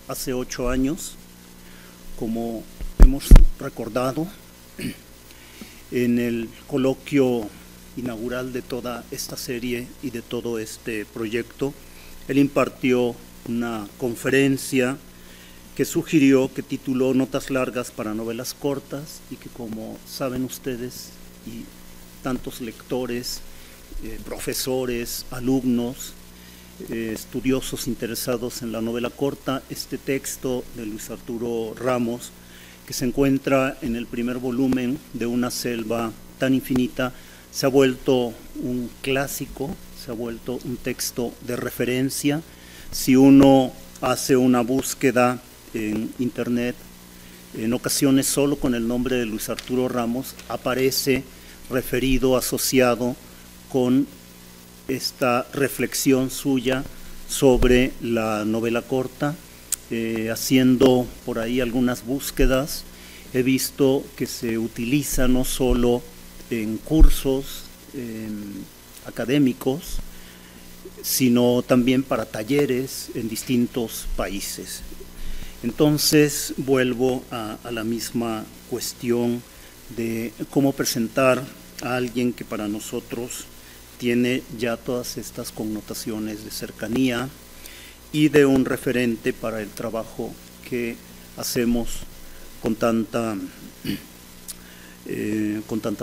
hace 8 años, como hemos recordado, en el coloquio inaugural de toda esta serie y de todo este proyecto, él impartió una conferencia que sugirió, que tituló Notas largas para novelas cortas, y que, como saben ustedes y tantos lectores, profesores, alumnos, estudiosos interesados en la novela corta, este texto de Luis Arturo Ramos, que se encuentra en el primer volumen de Una selva tan infinita, se ha vuelto un clásico, se ha vuelto un texto de referencia. Si uno hace una búsqueda en internet, en ocasiones solo con el nombre de Luis Arturo Ramos, aparece referido, asociado con esta reflexión suya sobre la novela corta. Haciendo por ahí algunas búsquedas, he visto que se utiliza no solo en cursos académicos, sino también para talleres en distintos países. Entonces vuelvo a la misma cuestión de cómo presentar a alguien que para nosotros tiene ya todas estas connotaciones de cercanía y de un referente para el trabajo que hacemos con tanta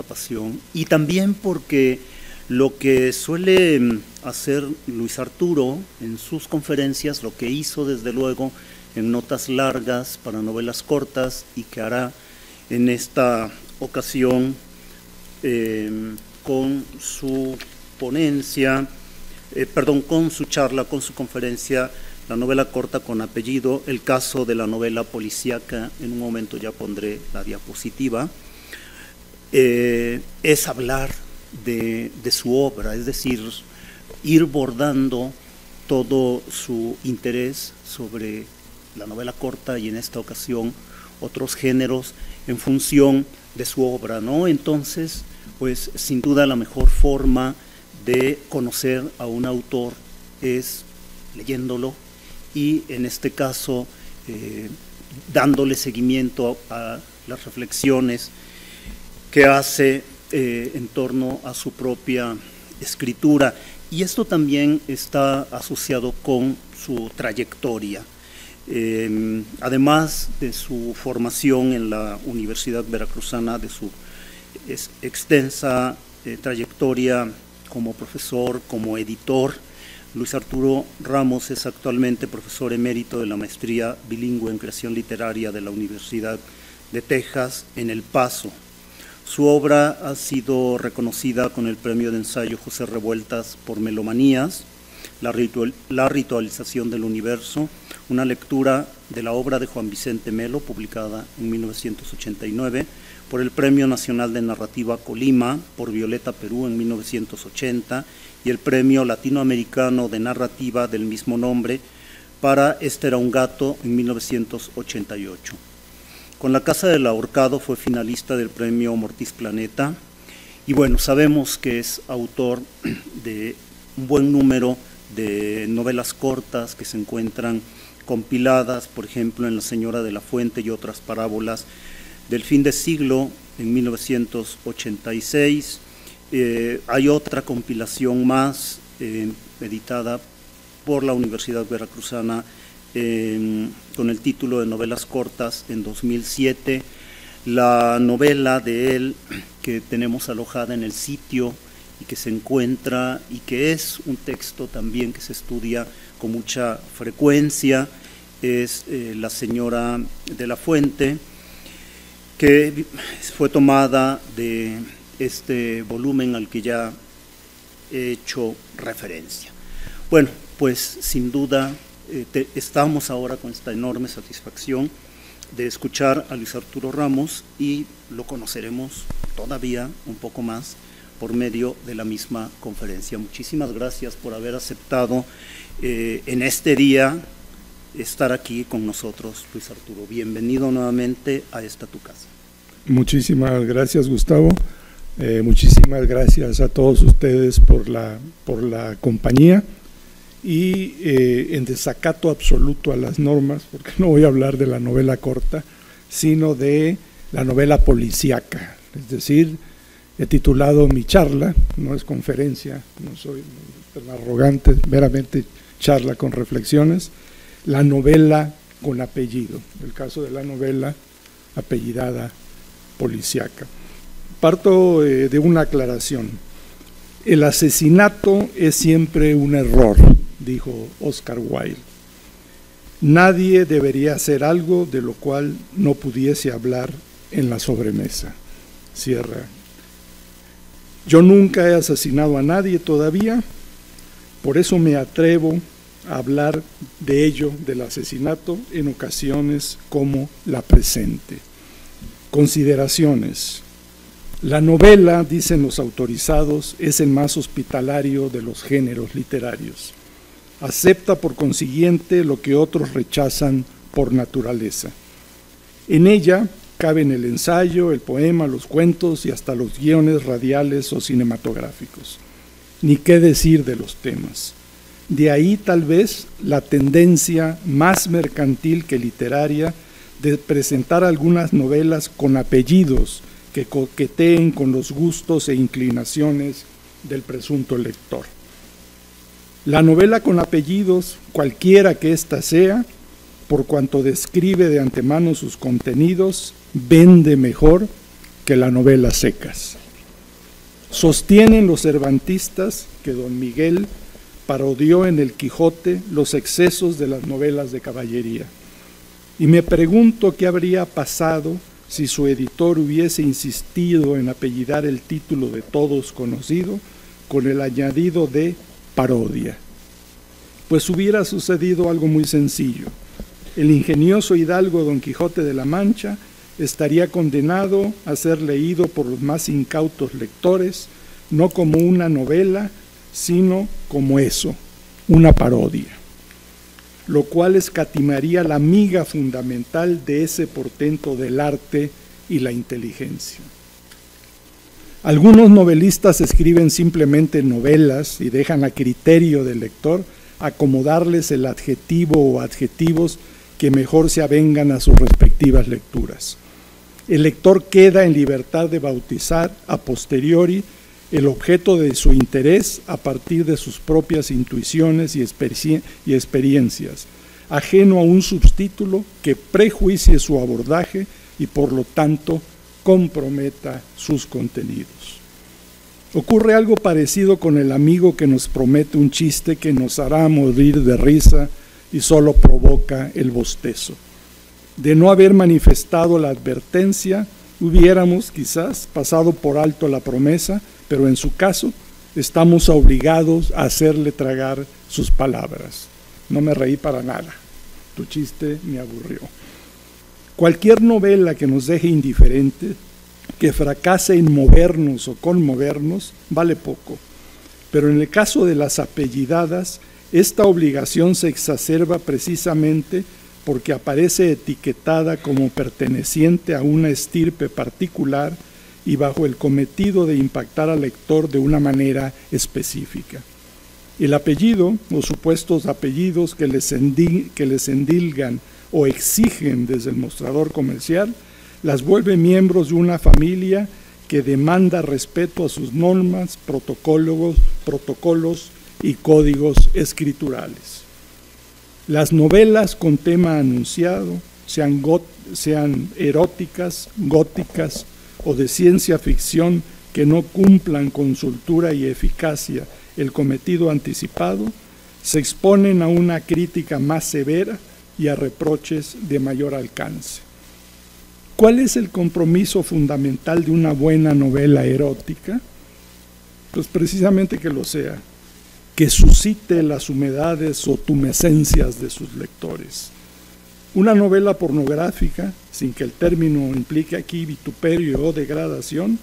pasión. Y también porque lo que suele hacer Luis Arturo en sus conferencias, lo que hizo desde luego en Notas largas para novelas cortas, y que hará en esta ocasión con su ponencia, con su charla, con su conferencia, la novela corta con apellido, el caso de la novela policíaca. En un momento ya pondré la diapositiva. Es hablar de su obra, es decir, ir bordando todo su interés sobre la novela corta y en esta ocasión otros géneros en función de su obra, ¿no? Entonces, pues sin duda la mejor forma de conocer a un autor es leyéndolo, y en este caso dándole seguimiento a las reflexiones que hace en torno a su propia escritura. Y esto también está asociado con su trayectoria. Además de su formación en la Universidad Veracruzana, de su extensa trayectoria como profesor, como editor, Luis Arturo Ramos es actualmente profesor emérito de la maestría bilingüe en creación literaria de la Universidad de Texas en El Paso. Su obra ha sido reconocida con el premio de ensayo José Revueltas por Melomanías, la ritualización del universo, una lectura de la obra de Juan Vicente Melo, publicada en 1989, por el Premio Nacional de Narrativa Colima, por Violeta Perú en 1980, y el Premio Latinoamericano de Narrativa del mismo nombre para Este era un gato en 1988. Con La Casa del Ahorcado fue finalista del Premio Mortis Planeta, y bueno, sabemos que es autor de un buen número de novelas cortas que se encuentran compiladas, por ejemplo, en La Señora de la Fuente y otras parábolas del fin de siglo en 1986. Hay otra compilación más editada por la Universidad Veracruzana con el título de Novelas cortas en 2007. La novela de él que tenemos alojada en el sitio y que se encuentra y que es un texto también que se estudia con mucha frecuencia es La Señora de la Fuente, que fue tomada de este volumen al que ya he hecho referencia. Bueno, pues sin duda estamos ahora con esta enorme satisfacción de escuchar a Luis Arturo Ramos, y lo conoceremos todavía un poco más por medio de la misma conferencia. Muchísimas gracias por haber aceptado en este día estar aquí con nosotros, Luis Arturo. Bienvenido nuevamente a esta tu casa. Muchísimas gracias, Gustavo. Muchísimas gracias a todos ustedes por la compañía, y en desacato absoluto a las normas, porque no voy a hablar de la novela corta, sino de la novela policíaca. Es decir, he titulado mi charla, no es conferencia, no soy tan arrogante, meramente charla con reflexiones, la novela con apellido, el caso de la novela apellidada policíaca. Parto de una aclaración. El asesinato es siempre un error, dijo Oscar Wilde. Nadie debería hacer algo de lo cual no pudiese hablar en la sobremesa. Cierra. Yo nunca he asesinado a nadie todavía, por eso me atrevo a hablar de ello, del asesinato, en ocasiones como la presente. Consideraciones. La novela, dicen los autorizados, es el más hospitalario de los géneros literarios. Acepta por consiguiente lo que otros rechazan por naturaleza. En ella caben el ensayo, el poema, los cuentos y hasta los guiones radiales o cinematográficos. Ni qué decir de los temas. De ahí tal vez la tendencia más mercantil que literaria de presentar algunas novelas con apellidos que coqueteen con los gustos e inclinaciones del presunto lector. La novela con apellidos, cualquiera que ésta sea, por cuanto describe de antemano sus contenidos, vende mejor que la novela secas. Sostienen los cervantistas que don Miguel parodió en el Quijote los excesos de las novelas de caballería. Y me pregunto qué habría pasado si su editor hubiese insistido en apellidar el título de todos conocido con el añadido de parodia. Pues hubiera sucedido algo muy sencillo. El ingenioso hidalgo Don Quijote de la Mancha estaría condenado a ser leído por los más incautos lectores, no como una novela, sino como eso, una parodia, lo cual escatimaría la miga fundamental de ese portento del arte y la inteligencia. Algunos novelistas escriben simplemente novelas y dejan a criterio del lector acomodarles el adjetivo o adjetivos que mejor se avengan a sus respectivas lecturas. El lector queda en libertad de bautizar a posteriori el objeto de su interés a partir de sus propias intuiciones y experiencias, ajeno a un subtítulo que prejuicie su abordaje y por lo tanto comprometa sus contenidos. Ocurre algo parecido con el amigo que nos promete un chiste que nos hará morir de risa y solo provoca el bostezo. De no haber manifestado la advertencia, hubiéramos quizás pasado por alto la promesa, pero en su caso estamos obligados a hacerle tragar sus palabras. No me reí para nada, tu chiste me aburrió. Cualquier novela que nos deje indiferente, que fracase en movernos o conmovernos, vale poco. Pero en el caso de las apellidadas, esta obligación se exacerba precisamente porque aparece etiquetada como perteneciente a una estirpe particular y bajo el cometido de impactar al lector de una manera específica. El apellido o supuestos apellidos que les endilgan o exigen desde el mostrador comercial las vuelve miembros de una familia que demanda respeto a sus normas, protocolos y códigos escriturales. Las novelas con tema anunciado, sean eróticas, góticas o de ciencia ficción que no cumplan con soltura y eficacia el cometido anticipado, se exponen a una crítica más severa y a reproches de mayor alcance. ¿Cuál es el compromiso fundamental de una buena novela erótica? Pues precisamente que lo sea, que suscite las humedades o tumescencias de sus lectores. Una novela pornográfica, sin que el término implique aquí vituperio o degradación,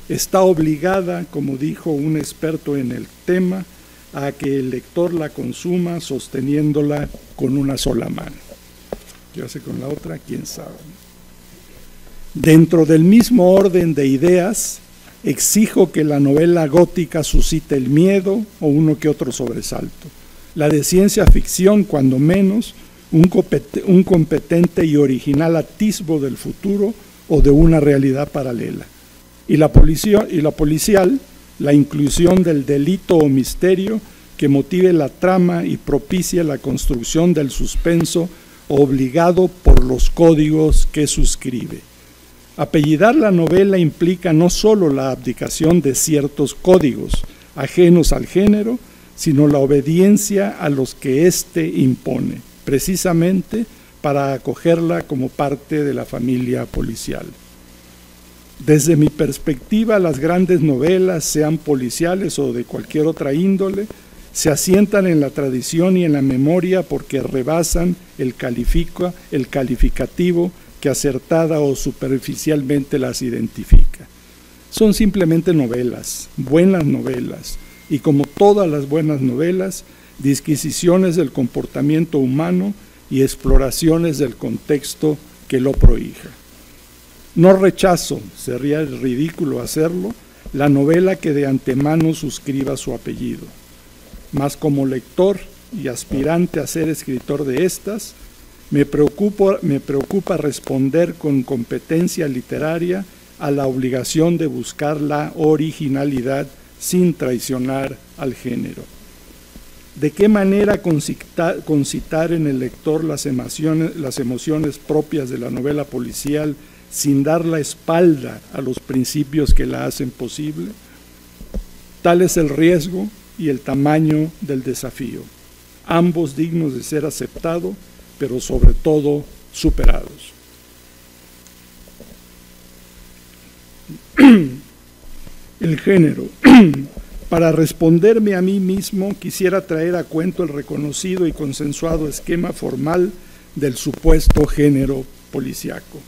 está obligada, como dijo un experto en el tema, a que el lector la consuma sosteniéndola con una sola mano. ¿Qué hace con la otra? ¿Quién sabe? Dentro del mismo orden de ideas, exijo que la novela gótica suscite el miedo o uno que otro sobresalto, La de ciencia ficción, cuando menos, un competente y original atisbo del futuro o de una realidad paralela. Y la policial, la inclusión del delito o misterio que motive la trama y propicie la construcción del suspenso obligado por los códigos que suscribe. Apellidar la novela implica no solo la abdicación de ciertos códigos ajenos al género, sino la obediencia a los que éste impone, precisamente para acogerla como parte de la familia policial. Desde mi perspectiva, las grandes novelas, sean policiales o de cualquier otra índole, se asientan en la tradición y en la memoria porque rebasan el calificativo que acertada o superficialmente las identifica. Son simplemente novelas, buenas novelas, y como todas las buenas novelas, disquisiciones del comportamiento humano y exploraciones del contexto que lo prohija. No rechazo, sería ridículo hacerlo, la novela que de antemano suscriba su apellido, mas como lector y aspirante a ser escritor de estas, me preocupa responder con competencia literaria a la obligación de buscar la originalidad sin traicionar al género. ¿De qué manera concitar en el lector las emociones propias de la novela policial sin dar la espalda a los principios que la hacen posible? Tal es el riesgo y el tamaño del desafío, ambos dignos de ser aceptados, pero sobre todo superados. El género. Para responderme a mí mismo, quisiera traer a cuento el reconocido y consensuado esquema formal del supuesto género policíaco,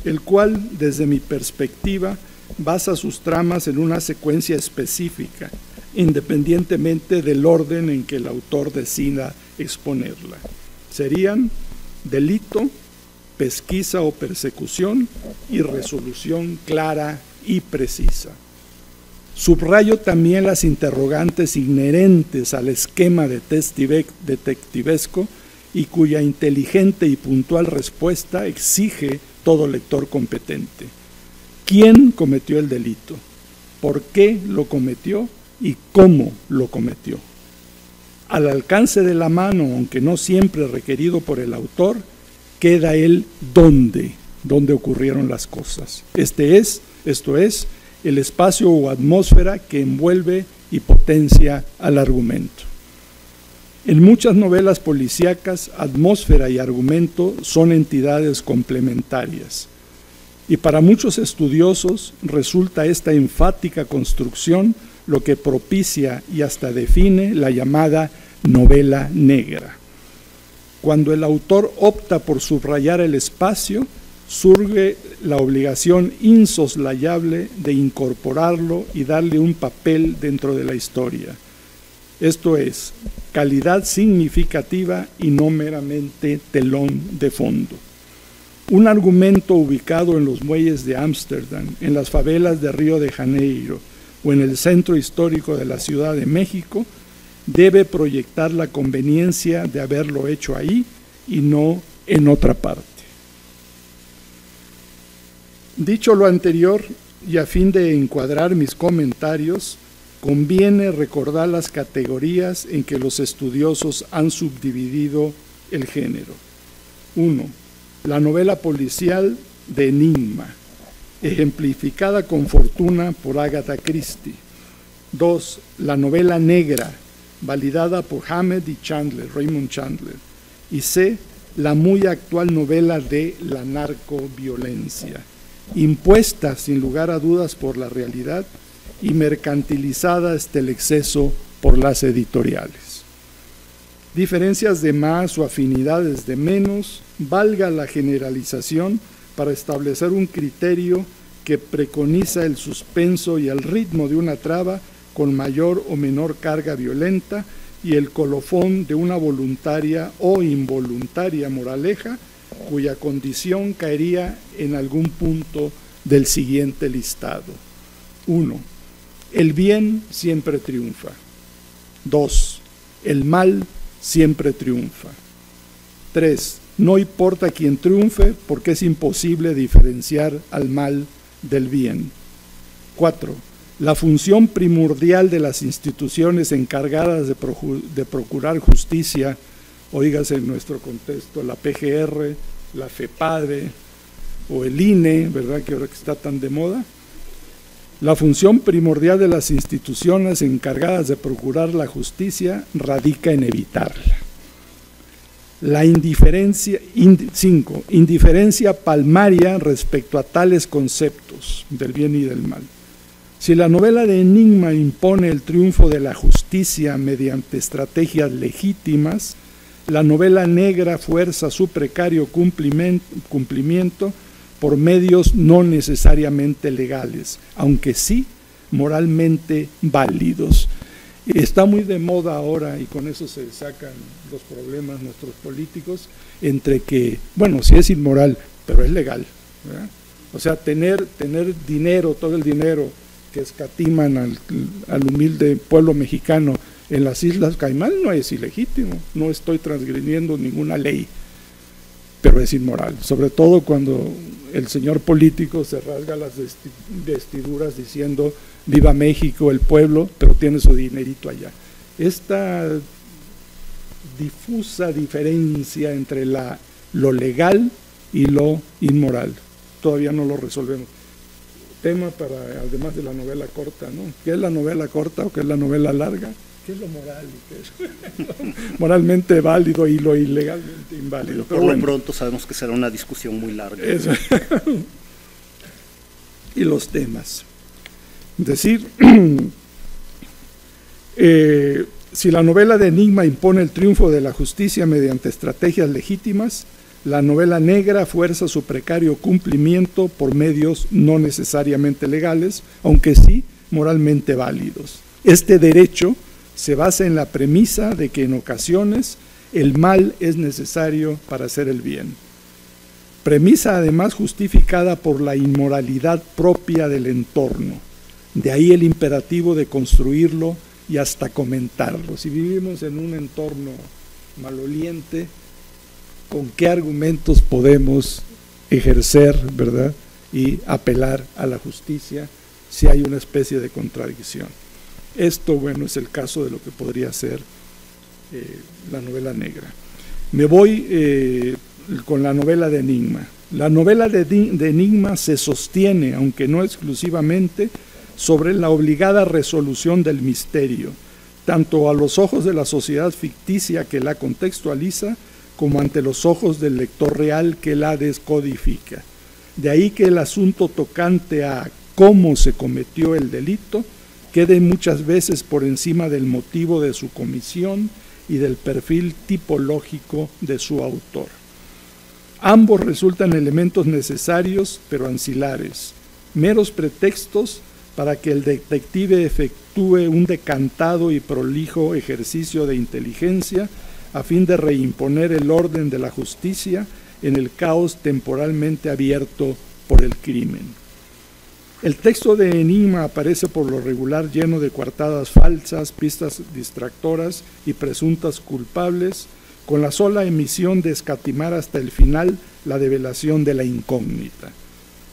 el cual, desde mi perspectiva, basa sus tramas en una secuencia específica, independientemente del orden en que el autor decida exponerla. Serían delito, pesquisa o persecución y resolución clara y precisa. Subrayo también las interrogantes inherentes al esquema detectivesco y cuya inteligente y puntual respuesta exige todo lector competente. ¿Quién cometió el delito? ¿Por qué lo cometió? ¿Y cómo lo cometió? Al alcance de la mano, aunque no siempre requerido por el autor, queda el dónde ocurrieron las cosas. Esto es, el espacio o atmósfera que envuelve y potencia al argumento. En muchas novelas policíacas, atmósfera y argumento son entidades complementarias. Y para muchos estudiosos resulta esta enfática construcción lo que propicia y hasta define la llamada novela negra. Cuando el autor opta por subrayar el espacio, surge la obligación insoslayable de incorporarlo y darle un papel dentro de la historia. Esto es, calidad significativa y no meramente telón de fondo. Un argumento ubicado en los muelles de Ámsterdam, en las favelas de Río de Janeiro o en el centro histórico de la Ciudad de México, debe proyectar la conveniencia de haberlo hecho ahí y no en otra parte. Dicho lo anterior, y a fin de encuadrar mis comentarios, conviene recordar las categorías en que los estudiosos han subdividido el género. 1. La novela policial de enigma, ejemplificada con fortuna por Agatha Christie. 2. La novela negra, validada por Hammett y Chandler, Raymond Chandler. Y C. La muy actual novela de la narcoviolencia, impuesta sin lugar a dudas por la realidad y mercantilizada hasta el exceso por las editoriales. Diferencias de más o afinidades de menos, valga la generalización para establecer un criterio que preconiza el suspenso y el ritmo de una trama con mayor o menor carga violenta y el colofón de una voluntaria o involuntaria moraleja cuya condición caería en algún punto del siguiente listado. 1. El bien siempre triunfa. 2. El mal siempre triunfa. 3. No importa quién triunfe, porque es imposible diferenciar al mal del bien. 4. La función primordial de las instituciones encargadas de procurar justicia, oígase en nuestro contexto la PGR, la FEPADE o el INE, ¿verdad?, que ahora que está tan de moda. La función primordial de las instituciones encargadas de procurar la justicia radica en evitarla. La indiferencia, 5. Indiferencia palmaria respecto a tales conceptos del bien y del mal. Si la novela de Enigma impone el triunfo de la justicia mediante estrategias legítimas, la novela negra fuerza su precario cumplimiento por medios no necesariamente legales, aunque sí moralmente válidos. Está muy de moda ahora, y con eso se sacan los problemas nuestros políticos, entre que, bueno, sí es inmoral, pero es legal, ¿verdad? O sea, tener dinero, todo el dinero que escatiman al humilde pueblo mexicano en las Islas Caimán no es ilegítimo, no estoy transgrediendo ninguna ley, pero es inmoral, sobre todo cuando el señor político se rasga las vestiduras diciendo viva México, el pueblo, pero tiene su dinerito allá. Esta difusa diferencia entre lo legal y lo inmoral, todavía no lo resolvemos. Tema para, además de la novela corta, ¿no? ¿Qué es la novela corta o qué es la novela larga? ¿Qué es lo moral y qué es moralmente válido y lo ilegalmente inválido? Pero por lo pronto sabemos que será una discusión muy larga. Eso. Y los temas. Es decir, si la novela de Enigma impone el triunfo de la justicia mediante estrategias legítimas, la novela negra fuerza su precario cumplimiento por medios no necesariamente legales, aunque sí moralmente válidos. Este derecho se basa en la premisa de que en ocasiones el mal es necesario para hacer el bien. Premisa además justificada por la inmoralidad propia del entorno. De ahí el imperativo de construirlo y hasta comentarlo. Si vivimos en un entorno maloliente, ¿con qué argumentos podemos ejercer, verdad, y apelar a la justicia si hay una especie de contradicción? Esto, bueno, es el caso de lo que podría ser la novela negra. Me voy con la novela de Enigma. La novela de Enigma se sostiene, aunque no exclusivamente, sobre la obligada resolución del misterio, tanto a los ojos de la sociedad ficticia que la contextualiza, como ante los ojos del lector real que la descodifica. De ahí que el asunto tocante a cómo se cometió el delito quede muchas veces por encima del motivo de su comisión y del perfil tipológico de su autor. Ambos resultan elementos necesarios pero ancilares, meros pretextos para que el detective efectúe un decantado y prolijo ejercicio de inteligencia a fin de reimponer el orden de la justicia en el caos temporalmente abierto por el crimen. El texto de Enigma aparece por lo regular lleno de coartadas falsas, pistas distractoras y presuntas culpables, con la sola emisión de escatimar hasta el final la develación de la incógnita.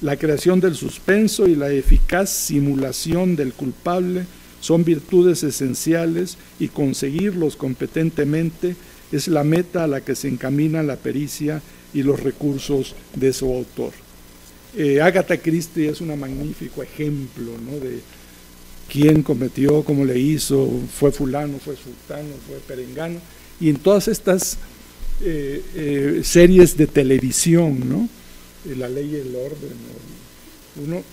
La creación del suspenso y la eficaz simulación del culpable son virtudes esenciales y conseguirlos competentemente es la meta a la que se encamina la pericia y los recursos de su autor. Agatha Christie es un magnífico ejemplo, ¿no?, de quién cometió, cómo le hizo, fue fulano, fue sultano, fue perengano, y en todas estas series de televisión, ¿no?, La Ley y el Orden,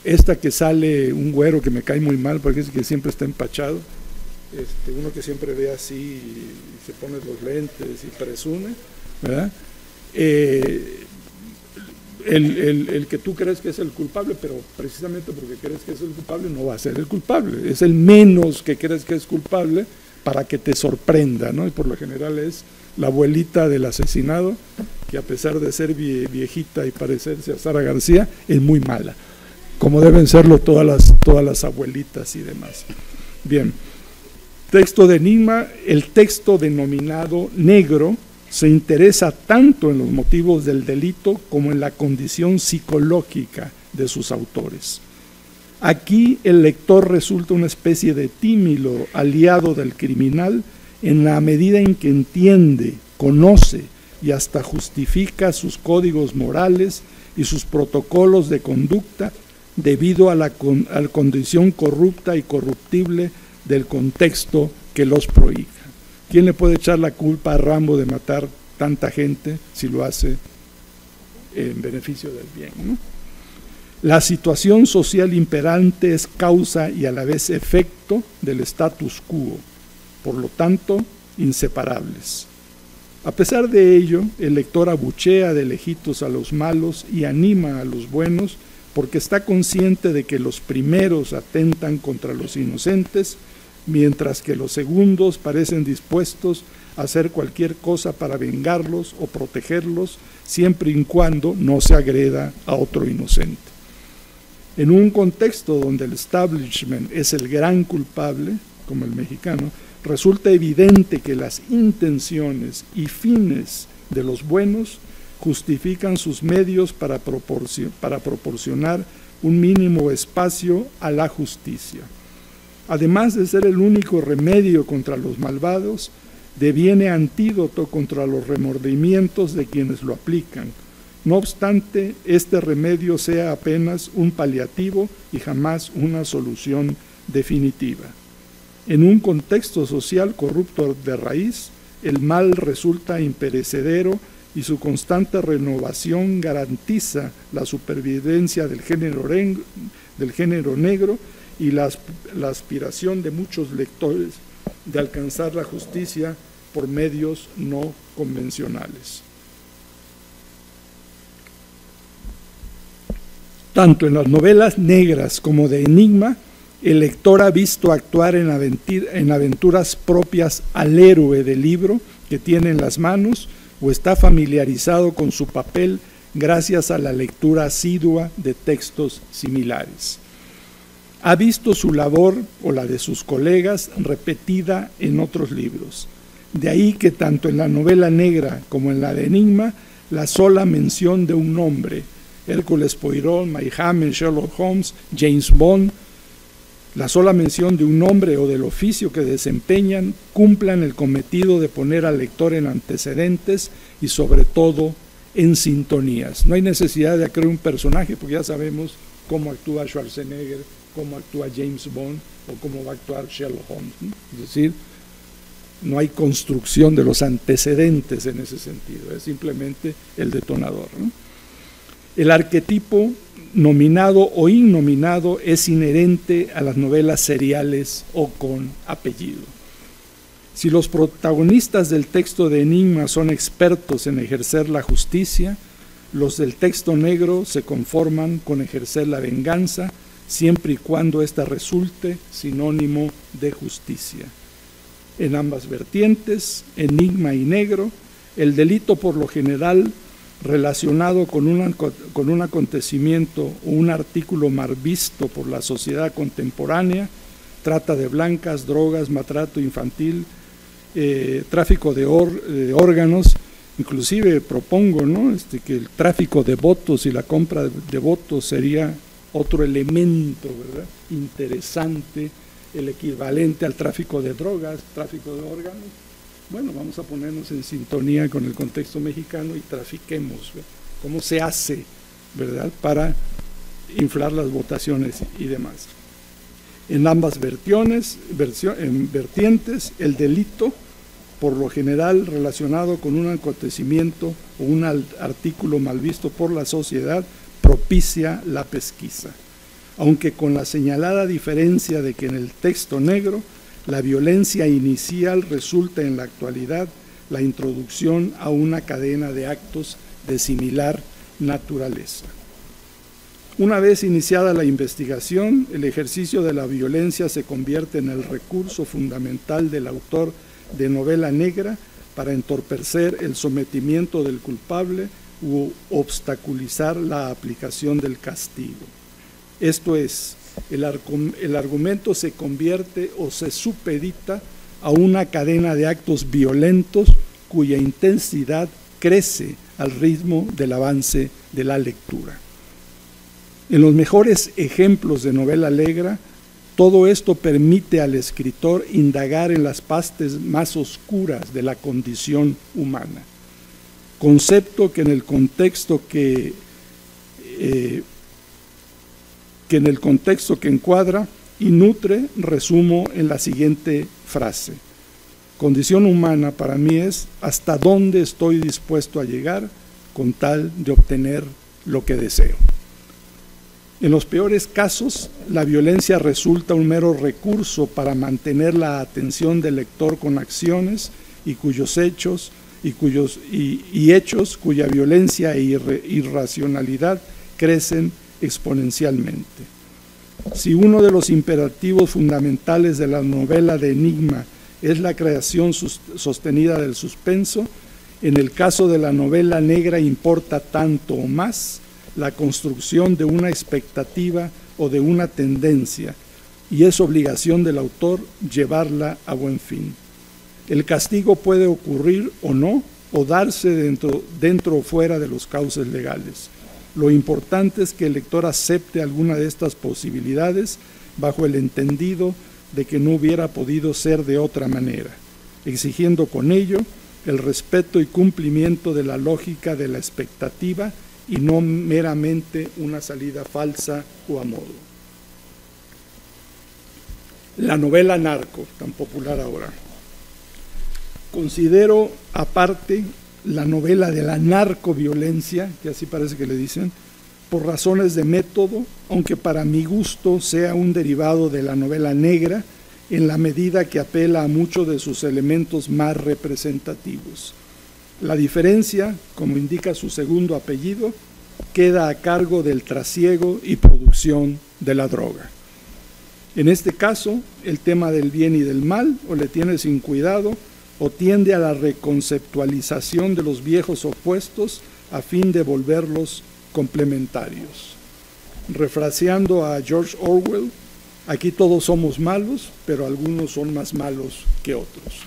esta que sale un güero que me cae muy mal porque es que siempre está empachado, uno que siempre ve así y se pone los lentes y presume, ¿verdad? El que tú crees que es el culpable, pero precisamente porque crees que es el culpable no va a ser el culpable, es el menos que crees que es culpable para que te sorprenda, ¿no? Y por lo general es la abuelita del asesinado, que a pesar de ser viejita y parecerse a Sara García, es muy mala, como deben serlo todas las abuelitas y demás. Bien, Texto de Enigma, el texto denominado negro se interesa tanto en los motivos del delito como en la condición psicológica de sus autores. Aquí el lector resulta una especie de tímido aliado del criminal en la medida en que entiende, conoce y hasta justifica sus códigos morales y sus protocolos de conducta debido a la condición corrupta y corruptible del contexto que los prohíbe. ¿Quién le puede echar la culpa a Rambo de matar tanta gente si lo hace en beneficio del bien, ¿no? La situación social imperante es causa y a la vez efecto del status quo, por lo tanto, inseparables. A pesar de ello, el lector abuchea de lejitos a los malos y anima a los buenos porque está consciente de que los primeros atentan contra los inocentes, mientras que los segundos parecen dispuestos a hacer cualquier cosa para vengarlos o protegerlos, siempre y cuando no se agreda a otro inocente. En un contexto donde el establishment es el gran culpable, como el mexicano, resulta evidente que las intenciones y fines de los buenos justifican sus medios para proporcionar un mínimo espacio a la justicia. Además de ser el único remedio contra los malvados, deviene antídoto contra los remordimientos de quienes lo aplican. No obstante, este remedio sea apenas un paliativo y jamás una solución definitiva. En un contexto social corrupto de raíz, el mal resulta imperecedero y su constante renovación garantiza la supervivencia del género negro y la aspiración de muchos lectores de alcanzar la justicia por medios no convencionales. Tanto en las novelas negras como de Enigma, el lector ha visto actuar en aventuras propias al héroe del libro que tiene en las manos o está familiarizado con su papel gracias a la lectura asidua de textos similares. Ha visto su labor o la de sus colegas repetida en otros libros. De ahí que tanto en la novela negra como en la de Enigma, la sola mención de un nombre, Hércules Poirot, Mike Hammond, Sherlock Holmes, James Bond, la sola mención de un nombre o del oficio que desempeñan, cumplan el cometido de poner al lector en antecedentes y sobre todo en sintonías. No hay necesidad de crear un personaje porque ya sabemos cómo actúa Schwarzenegger, cómo actúa James Bond o cómo va a actuar Sherlock Holmes, ¿no? Es decir, no hay construcción de los antecedentes en ese sentido, es simplemente el detonador, ¿no? El arquetipo nominado o innominado es inherente a las novelas seriales o con apellido. Si los protagonistas del texto de Enigma son expertos en ejercer la justicia, los del texto negro se conforman con ejercer la venganza, siempre y cuando ésta resulte sinónimo de justicia. En ambas vertientes, Enigma y negro, el delito por lo general relacionado con un acontecimiento o un artículo mal visto por la sociedad contemporánea, trata de blancas, drogas, maltrato infantil, tráfico de órganos, inclusive propongo, ¿no? Que el tráfico de votos y la compra de votos sería otro elemento, ¿verdad?, interesante, el equivalente al tráfico de drogas, tráfico de órganos. Bueno, vamos a ponernos en sintonía con el contexto mexicano y trafiquemos, ¿verdad?, cómo se hace, ¿verdad?, para inflar las votaciones y demás. En ambas vertientes, el delito, por lo general relacionado con un acontecimiento o un artículo mal visto por la sociedad, propicia la pesquisa, aunque con la señalada diferencia de que en el texto negro la violencia inicial resulta en la actualidad la introducción a una cadena de actos de similar naturaleza. Una vez iniciada la investigación, el ejercicio de la violencia se convierte en el recurso fundamental del autor de novela negra para entorpecer el sometimiento del culpable u obstaculizar la aplicación del castigo. Esto es, el argumento se convierte o se supedita a una cadena de actos violentos cuya intensidad crece al ritmo del avance de la lectura. En los mejores ejemplos de novela negra, todo esto permite al escritor indagar en las partes más oscuras de la condición humana, concepto que en el contexto que encuadra y nutre, resumo en la siguiente frase: condición humana para mí es hasta dónde estoy dispuesto a llegar con tal de obtener lo que deseo. En los peores casos, la violencia resulta un mero recurso para mantener la atención del lector con acciones y cuyos hechos hechos cuya violencia e irracionalidad crecen exponencialmente. Si uno de los imperativos fundamentales de la novela de enigma es la creación sostenida del suspenso, en el caso de la novela negra importa tanto o más la construcción de una expectativa o de una tendencia, y es obligación del autor llevarla a buen fin. El castigo puede ocurrir o no, o darse dentro o fuera de los cauces legales. Lo importante es que el lector acepte alguna de estas posibilidades bajo el entendido de que no hubiera podido ser de otra manera, exigiendo con ello el respeto y cumplimiento de la lógica de la expectativa y no meramente una salida falsa o a modo. La novela narco, tan popular ahora. Considero aparte la novela de la narcoviolencia, que así parece que le dicen, por razones de método, aunque para mi gusto sea un derivado de la novela negra, en la medida que apela a muchos de sus elementos más representativos. La diferencia, como indica su segundo apellido, queda a cargo del trasiego y producción de la droga. En este caso, el tema del bien y del mal o le tiene sin cuidado o tiende a la reconceptualización de los viejos opuestos a fin de volverlos complementarios. Refraseando a George Orwell, aquí todos somos malos, pero algunos son más malos que otros.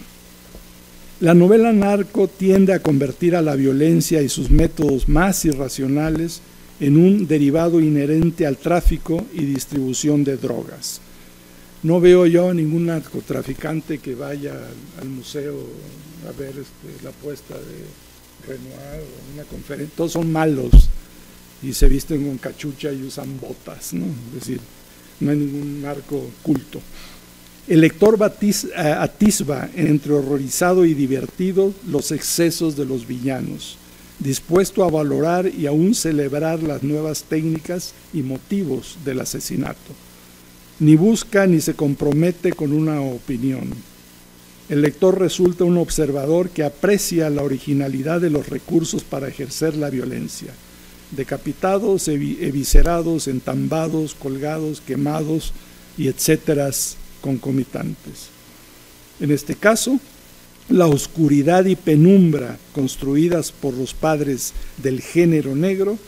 La novela narco tiende a convertir a la violencia y sus métodos más irracionales en un derivado inherente al tráfico y distribución de drogas. No veo yo ningún narcotraficante que vaya al museo a ver la puesta de Renoir o una conferencia. Todos son malos y se visten con cachucha y usan botas, ¿no? Es decir, no hay ningún narco culto. El lector atisba entre horrorizado y divertido los excesos de los villanos, dispuesto a valorar y aún celebrar las nuevas técnicas y motivos del asesinato. Ni busca ni se compromete con una opinión. El lector resulta un observador que aprecia la originalidad de los recursos para ejercer la violencia. Decapitados, eviscerados, entambados, colgados, quemados y etcétera concomitantes. En este caso, la oscuridad y penumbra construidas por los padres del género negro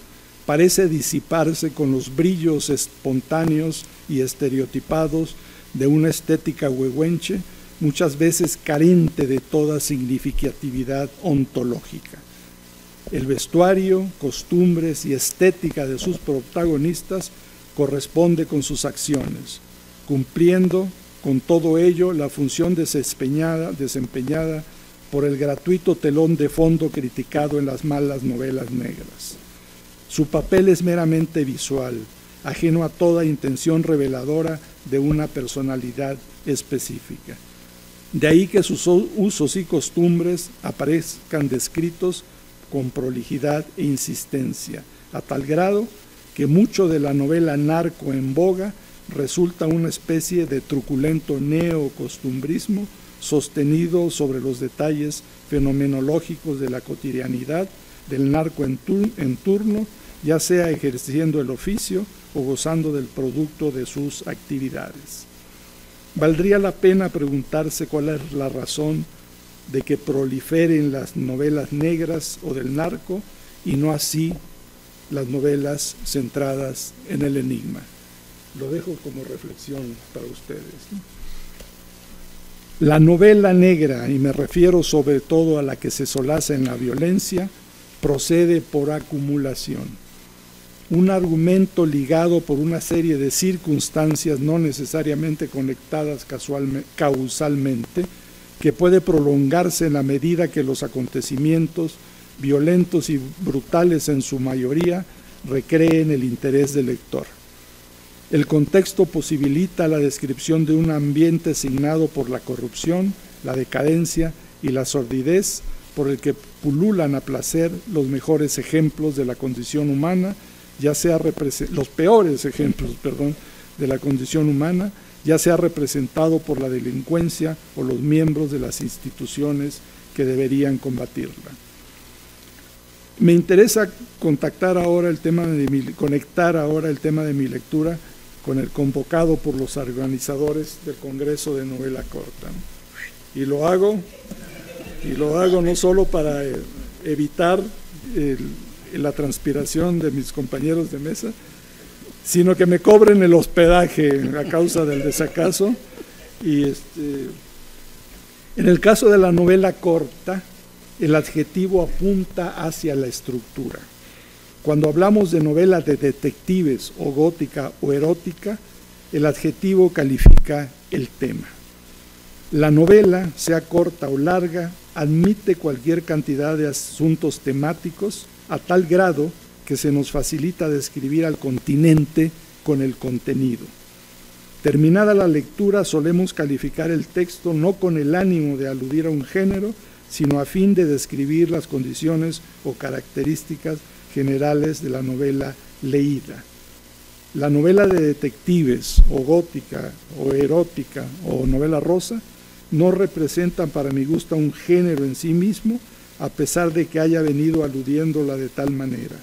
parece disiparse con los brillos espontáneos y estereotipados de una estética huehuenche, muchas veces carente de toda significatividad ontológica. El vestuario, costumbres y estética de sus protagonistas corresponde con sus acciones, cumpliendo con todo ello la función desempeñada por el gratuito telón de fondo criticado en las malas novelas negras. Su papel es meramente visual, ajeno a toda intención reveladora de una personalidad específica. De ahí que sus usos y costumbres aparezcan descritos con prolijidad e insistencia, a tal grado que mucho de la novela narco en boga resulta una especie de truculento neocostumbrismo sostenido sobre los detalles fenomenológicos de la cotidianidad del narco en turno, ya sea ejerciendo el oficio o gozando del producto de sus actividades. Valdría la pena preguntarse cuál es la razón de que proliferen las novelas negras o del narco y no así las novelas centradas en el enigma. Lo dejo como reflexión para ustedes, ¿no? La novela negra, y me refiero sobre todo a la que se solaza en la violencia, procede por acumulación. Un argumento ligado por una serie de circunstancias no necesariamente conectadas causalmente, que puede prolongarse en la medida que los acontecimientos, violentos y brutales en su mayoría, recreen el interés del lector. El contexto posibilita la descripción de un ambiente signado por la corrupción, la decadencia y la sordidez, por el que pululan a placer los mejores ejemplos de la condición humana, ya sea los peores ejemplos, de la condición humana, ya sea representado por la delincuencia o los miembros de las instituciones que deberían combatirla. Me interesa conectar ahora el tema de mi lectura con el convocado por los organizadores del Congreso de Novela Corta. Y lo hago no solo para evitar la transpiración de mis compañeros de mesa, sino que me cobren el hospedaje a causa del desacaso. Y en el caso de la novela corta, el adjetivo apunta hacia la estructura. Cuando hablamos de novela de detectives o gótica o erótica, el adjetivo califica el tema. La novela, sea corta o larga, admite cualquier cantidad de asuntos temáticos a tal grado que se nos facilita describir al continente con el contenido. Terminada la lectura, solemos calificar el texto no con el ánimo de aludir a un género, sino a fin de describir las condiciones o características generales de la novela leída. La novela de detectives, o gótica, o erótica, o novela rosa, no representan para mi gusto un género en sí mismo, a pesar de que haya venido aludiéndola de tal manera,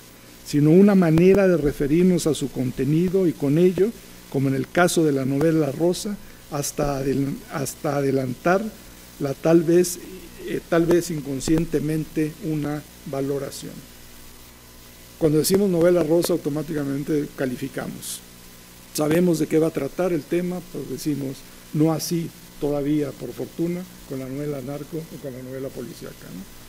sino una manera de referirnos a su contenido y con ello, como en el caso de la novela rosa, hasta adelantar la tal vez inconscientemente una valoración. Cuando decimos novela rosa, automáticamente calificamos. Sabemos de qué va a tratar el tema, pues decimos, no así todavía, por fortuna, con la novela narco o con la novela policíaca, ¿no?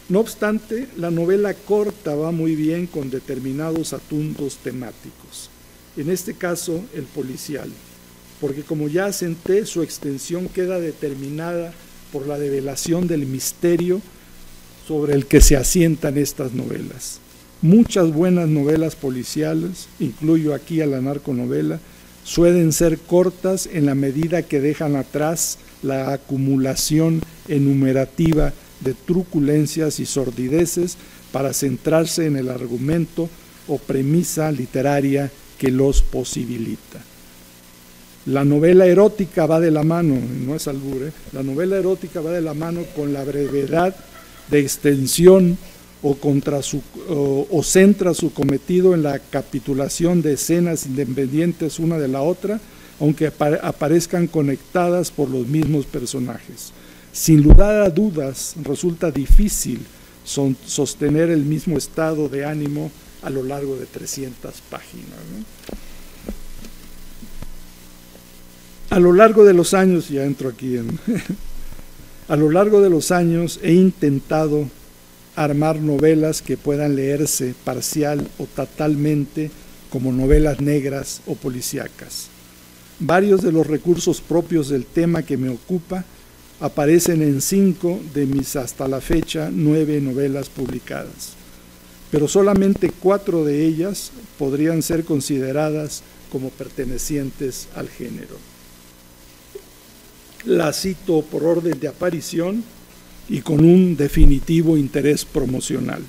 No obstante, la novela corta va muy bien con determinados asuntos temáticos. En este caso, el policial, porque como ya asenté, su extensión queda determinada por la develación del misterio sobre el que se asientan estas novelas. Muchas buenas novelas policiales, incluyo aquí a la narconovela, suelen ser cortas en la medida que dejan atrás la acumulación enumerativa de truculencias y sordideces para centrarse en el argumento o premisa literaria que los posibilita. La novela erótica va de la mano, no es albur, la novela erótica va de la mano con la brevedad de extensión o centra su cometido en la capitulación de escenas independientes una de la otra, aunque aparezcan conectadas por los mismos personajes. Sin lugar a dudas, resulta difícil sostener el mismo estado de ánimo a lo largo de 300 páginas, ¿no? A lo largo de los años, ya entro aquí a lo largo de los años he intentado armar novelas que puedan leerse parcial o totalmente como novelas negras o policíacas. Varios de los recursos propios del tema que me ocupa aparecen en 5 de mis hasta la fecha 9 novelas publicadas, pero solamente 4 de ellas podrían ser consideradas como pertenecientes al género. La cito por orden de aparición y con un definitivo interés promocional.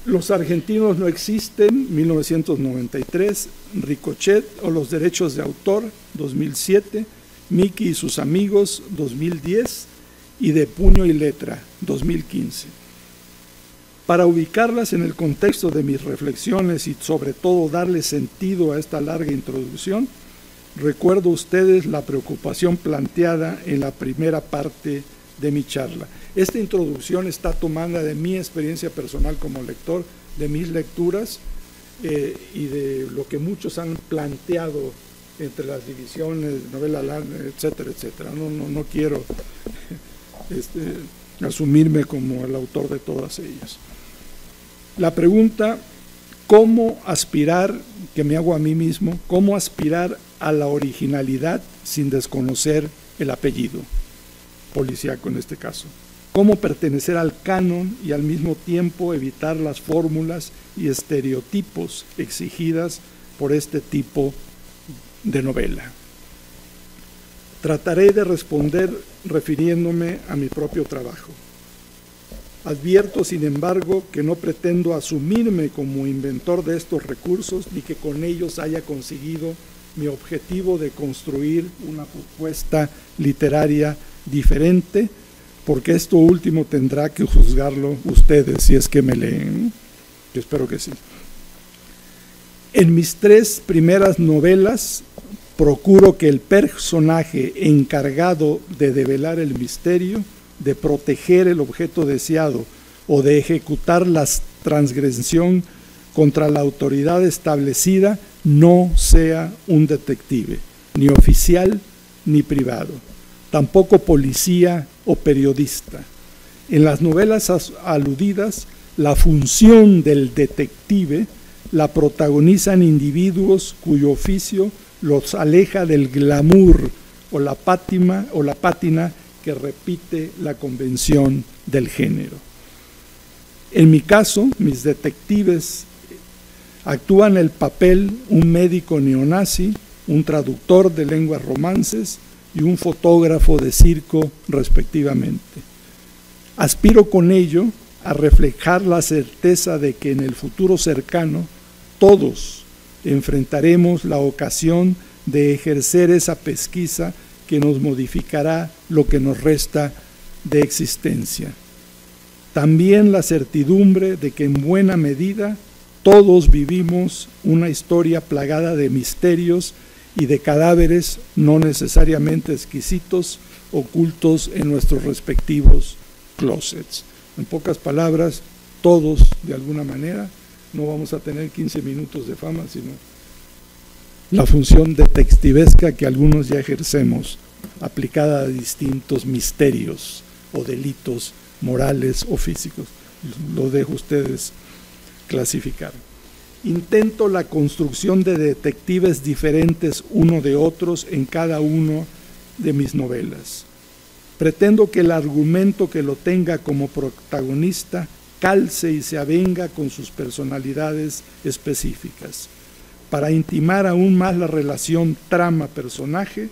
Los argentinos no existen, 1993, Ricochet o los derechos de autor, 2007, Mickey y sus amigos, 2010, y De puño y letra, 2015. Para ubicarlas en el contexto de mis reflexiones y sobre todo darle sentido a esta larga introducción, recuerdo a ustedes la preocupación planteada en la primera parte de mi charla. Esta introducción está tomada de mi experiencia personal como lector, de mis lecturas y de lo que muchos han planteado entre las divisiones, novela larga, etcétera, etcétera. No quiero asumirme como el autor de todas ellas. La pregunta, ¿cómo aspirar, que me hago a mí mismo, cómo aspirar a la originalidad sin desconocer el apellido policíaco en este caso? ¿Cómo pertenecer al canon y al mismo tiempo evitar las fórmulas y estereotipos exigidas por este tipo de novela? Trataré de responder refiriéndome a mi propio trabajo. Advierto, sin embargo, que no pretendo asumirme como inventor de estos recursos ni que con ellos haya conseguido mi objetivo de construir una propuesta literaria diferente, porque esto último tendrá que juzgarlo ustedes si es que me leen. Yo espero que sí. En mis 3 primeras novelas procuro que el personaje encargado de develar el misterio, de proteger el objeto deseado o de ejecutar la transgresión contra la autoridad establecida no sea un detective, ni oficial ni privado, tampoco policía o periodista. En las novelas aludidas, la función del detective la protagonizan individuos cuyo oficio los aleja del glamour o la pátina que repite la convención del género. En mi caso, mis detectives actúan el papel un médico neonazi, un traductor de lenguas romances y un fotógrafo de circo, respectivamente. Aspiro con ello a reflejar la certeza de que en el futuro cercano todos enfrentaremos la ocasión de ejercer esa pesquisa que nos modificará lo que nos resta de existencia. También la certidumbre de que en buena medida todos vivimos una historia plagada de misterios y de cadáveres no necesariamente exquisitos, ocultos en nuestros respectivos closets. En pocas palabras, todos, de alguna manera, no vamos a tener 15 minutos de fama, sino la función detectivesca que algunos ya ejercemos, aplicada a distintos misterios o delitos morales o físicos. Lo dejo a ustedes clasificar. Intento la construcción de detectives diferentes uno de otros en cada uno de mis novelas. Pretendo que el argumento que lo tenga como protagonista calce y se avenga con sus personalidades específicas. Para intimar aún más la relación trama-personaje,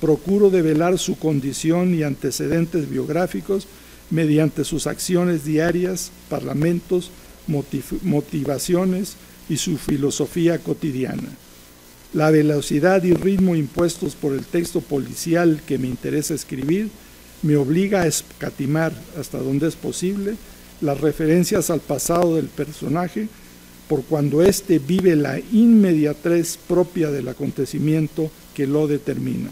procuro develar su condición y antecedentes biográficos mediante sus acciones diarias, parlamentos, motivaciones y su filosofía cotidiana. La velocidad y ritmo impuestos por el texto policial que me interesa escribir me obliga a escatimar, hasta donde es posible, las referencias al pasado del personaje, por cuando éste vive la inmediatez propia del acontecimiento que lo determina.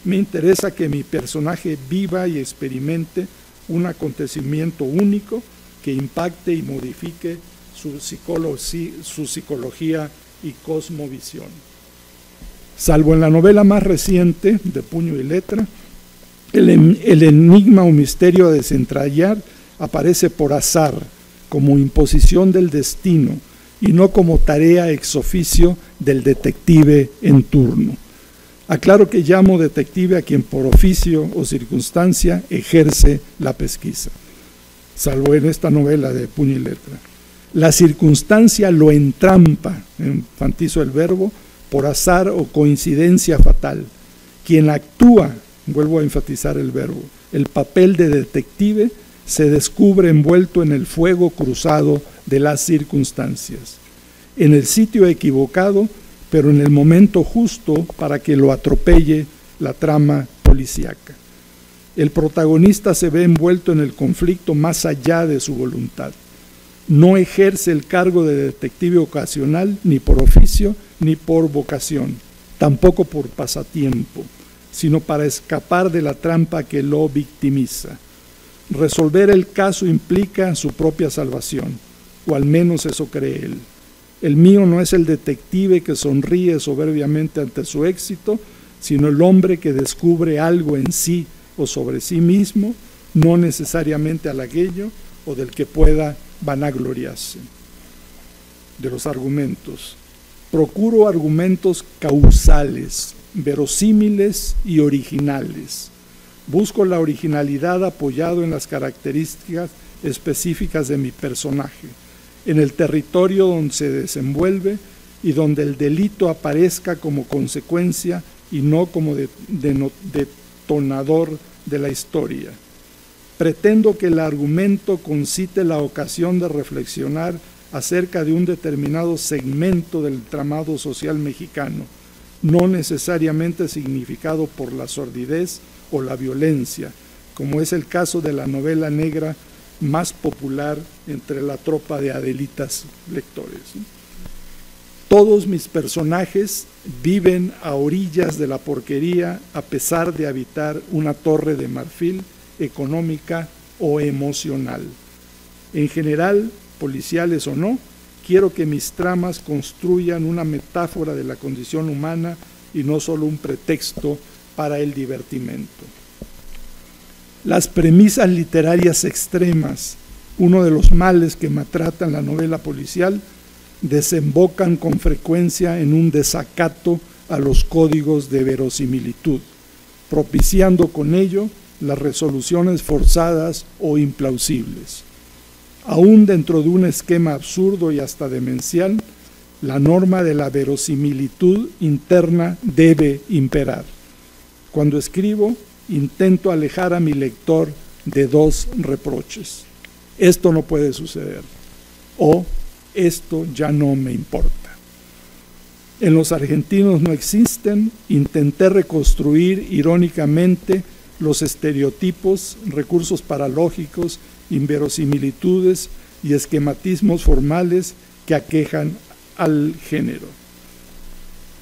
Me interesa que mi personaje viva y experimente un acontecimiento único que impacte y modifique su psicología y cosmovisión. Salvo en la novela más reciente, de Puño y Letra, el enigma o misterio a desentrañar aparece por azar, como imposición del destino, y no como tarea ex oficio del detective en turno. Aclaro que llamo detective a quien por oficio o circunstancia ejerce la pesquisa, salvo en esta novela de Puño y Letra. La circunstancia lo entrampa, enfatizo el verbo, por azar o coincidencia fatal. Quien actúa, vuelvo a enfatizar el verbo, el papel de detective, se descubre envuelto en el fuego cruzado de las circunstancias, en el sitio equivocado, pero en el momento justo para que lo atropelle la trama policíaca. El protagonista se ve envuelto en el conflicto más allá de su voluntad. No ejerce el cargo de detective ocasional ni por oficio ni por vocación, tampoco por pasatiempo, sino para escapar de la trampa que lo victimiza. Resolver el caso implica su propia salvación, o al menos eso cree él. El mío no es el detective que sonríe soberbiamente ante su éxito, sino el hombre que descubre algo en sí o sobre sí mismo, no necesariamente halagueño o del que pueda vanagloriarse. De los argumentos. Procuro argumentos causales, verosímiles y originales. Busco la originalidad apoyado en las características específicas de mi personaje, en el territorio donde se desenvuelve y donde el delito aparezca como consecuencia y no como detonador de la historia. Pretendo que el argumento concite la ocasión de reflexionar acerca de un determinado segmento del entramado social mexicano, no necesariamente significado por la sordidez o la violencia, como es el caso de la novela negra más popular entre la tropa de adelitas lectores. Todos mis personajes viven a orillas de la porquería a pesar de habitar una torre de marfil económica o emocional. En general, policiales o no, quiero que mis tramas construyan una metáfora de la condición humana y no solo un pretexto para el divertimento. Las premisas literarias extremas, uno de los males que maltratan la novela policial, desembocan con frecuencia en un desacato a los códigos de verosimilitud, propiciando con ello las resoluciones forzadas o implausibles. Aún dentro de un esquema absurdo y hasta demencial, la norma de la verosimilitud interna debe imperar. Cuando escribo, intento alejar a mi lector de dos reproches. Esto no puede suceder. O esto ya no me importa. En Los argentinos no existen, intenté reconstruir irónicamente los estereotipos, recursos paralógicos, inverosimilitudes y esquematismos formales que aquejan al género.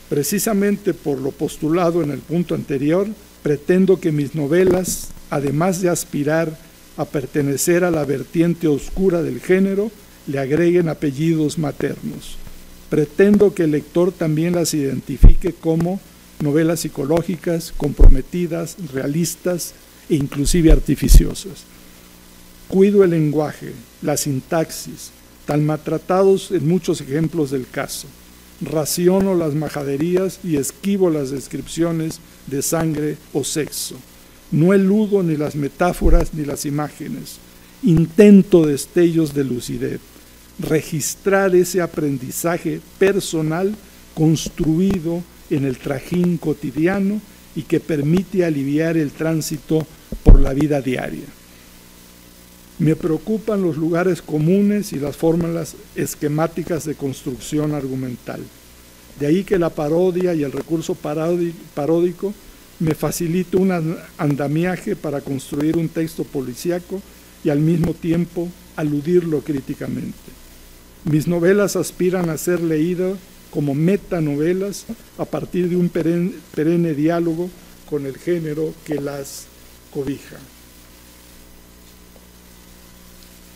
Precisamente por lo postulado en el punto anterior, pretendo que mis novelas, además de aspirar a pertenecer a la vertiente oscura del género, le agreguen apellidos maternos. Pretendo que el lector también las identifique como novelas psicológicas, comprometidas, realistas e inclusive artificiosas. Cuido el lenguaje, la sintaxis, tan maltratados en muchos ejemplos del caso. Raciono las majaderías y esquivo las descripciones de sangre o sexo. No eludo ni las metáforas ni las imágenes. Intento destellos de lucidez, registrar ese aprendizaje personal construido en el trajín cotidiano y que permite aliviar el tránsito por la vida diaria. Me preocupan los lugares comunes y las fórmulas esquemáticas de construcción argumental. De ahí que la parodia y el recurso paródico me facilite un andamiaje para construir un texto policíaco y al mismo tiempo aludirlo críticamente. Mis novelas aspiran a ser leídas como metanovelas a partir de un perenne diálogo con el género que las cobija.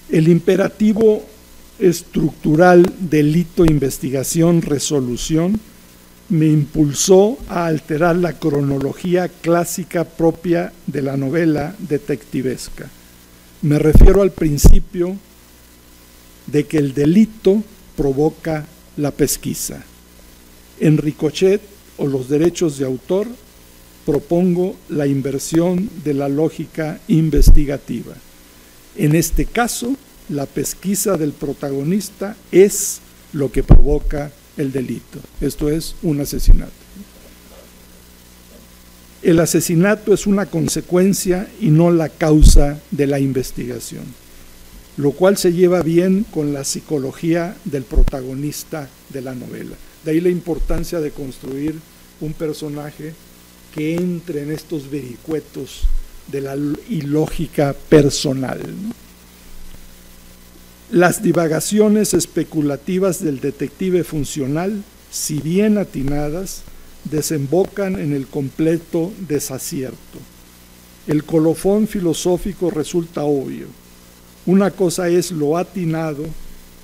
El imperativo estructural delito, investigación, resolución me impulsó a alterar la cronología clásica propia de la novela detectivesca. Me refiero al principio de que el delito provoca la pesquisa. En Ricochet o los derechos de autor propongo la inversión de la lógica investigativa. En este caso, la pesquisa del protagonista es lo que provoca el delito. Esto es un asesinato. El asesinato es una consecuencia y no la causa de la investigación, lo cual se lleva bien con la psicología del protagonista de la novela. De ahí la importancia de construir un personaje que entre en estos vericuetos de la ilógica personal, ¿no? Las divagaciones especulativas del detective funcional, si bien atinadas, desembocan en el completo desacierto. El colofón filosófico resulta obvio. Una cosa es lo atinado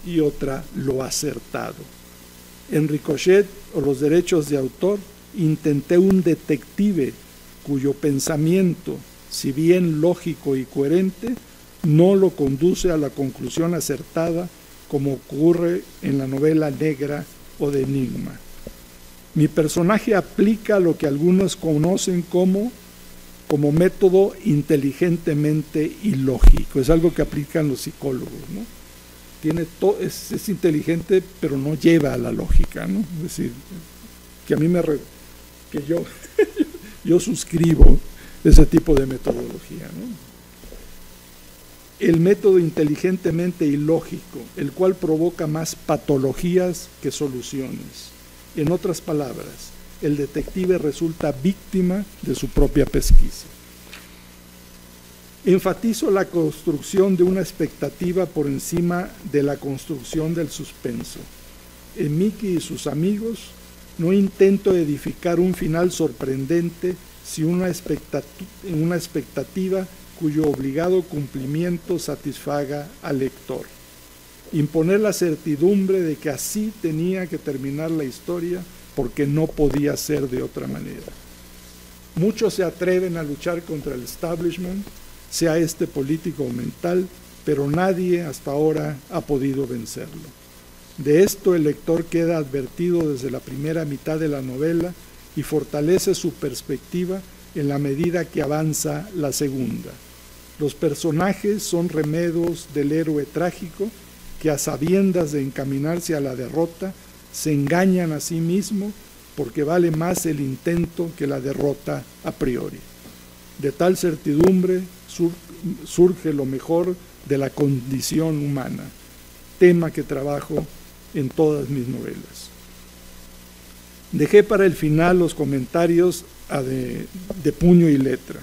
y otra lo acertado. En Ricochet o Los derechos de autor intenté un detective cuyo pensamiento, si bien lógico y coherente, no lo conduce a la conclusión acertada como ocurre en la novela negra o de Enigma. Mi personaje aplica lo que algunos conocen como método inteligentemente ilógico. Es algo que aplican los psicólogos, ¿no? Es inteligente, pero no lleva a la lógica, ¿no? Es decir, que a mí yo suscribo ese tipo de metodología, ¿no? El método inteligentemente ilógico, el cual provoca más patologías que soluciones. En otras palabras, el detective resulta víctima de su propia pesquisa. Enfatizo la construcción de una expectativa por encima de la construcción del suspenso. En Mickey y sus amigos no intento edificar un final sorprendente, sino una expectativa cuyo obligado cumplimiento satisfaga al lector. Imponer la certidumbre de que así tenía que terminar la historia porque no podía ser de otra manera. Muchos se atreven a luchar contra el establishment, sea este político o mental, pero nadie hasta ahora ha podido vencerlo. De esto el lector queda advertido desde la primera mitad de la novela y fortalece su perspectiva en la medida que avanza la segunda. Los personajes son remedos del héroe trágico que, a sabiendas de encaminarse a la derrota, se engañan a sí mismo porque vale más el intento que la derrota a priori. De tal certidumbre surge lo mejor de la condición humana, tema que trabajo en todas mis novelas. Dejé para el final los comentarios de puño y letra,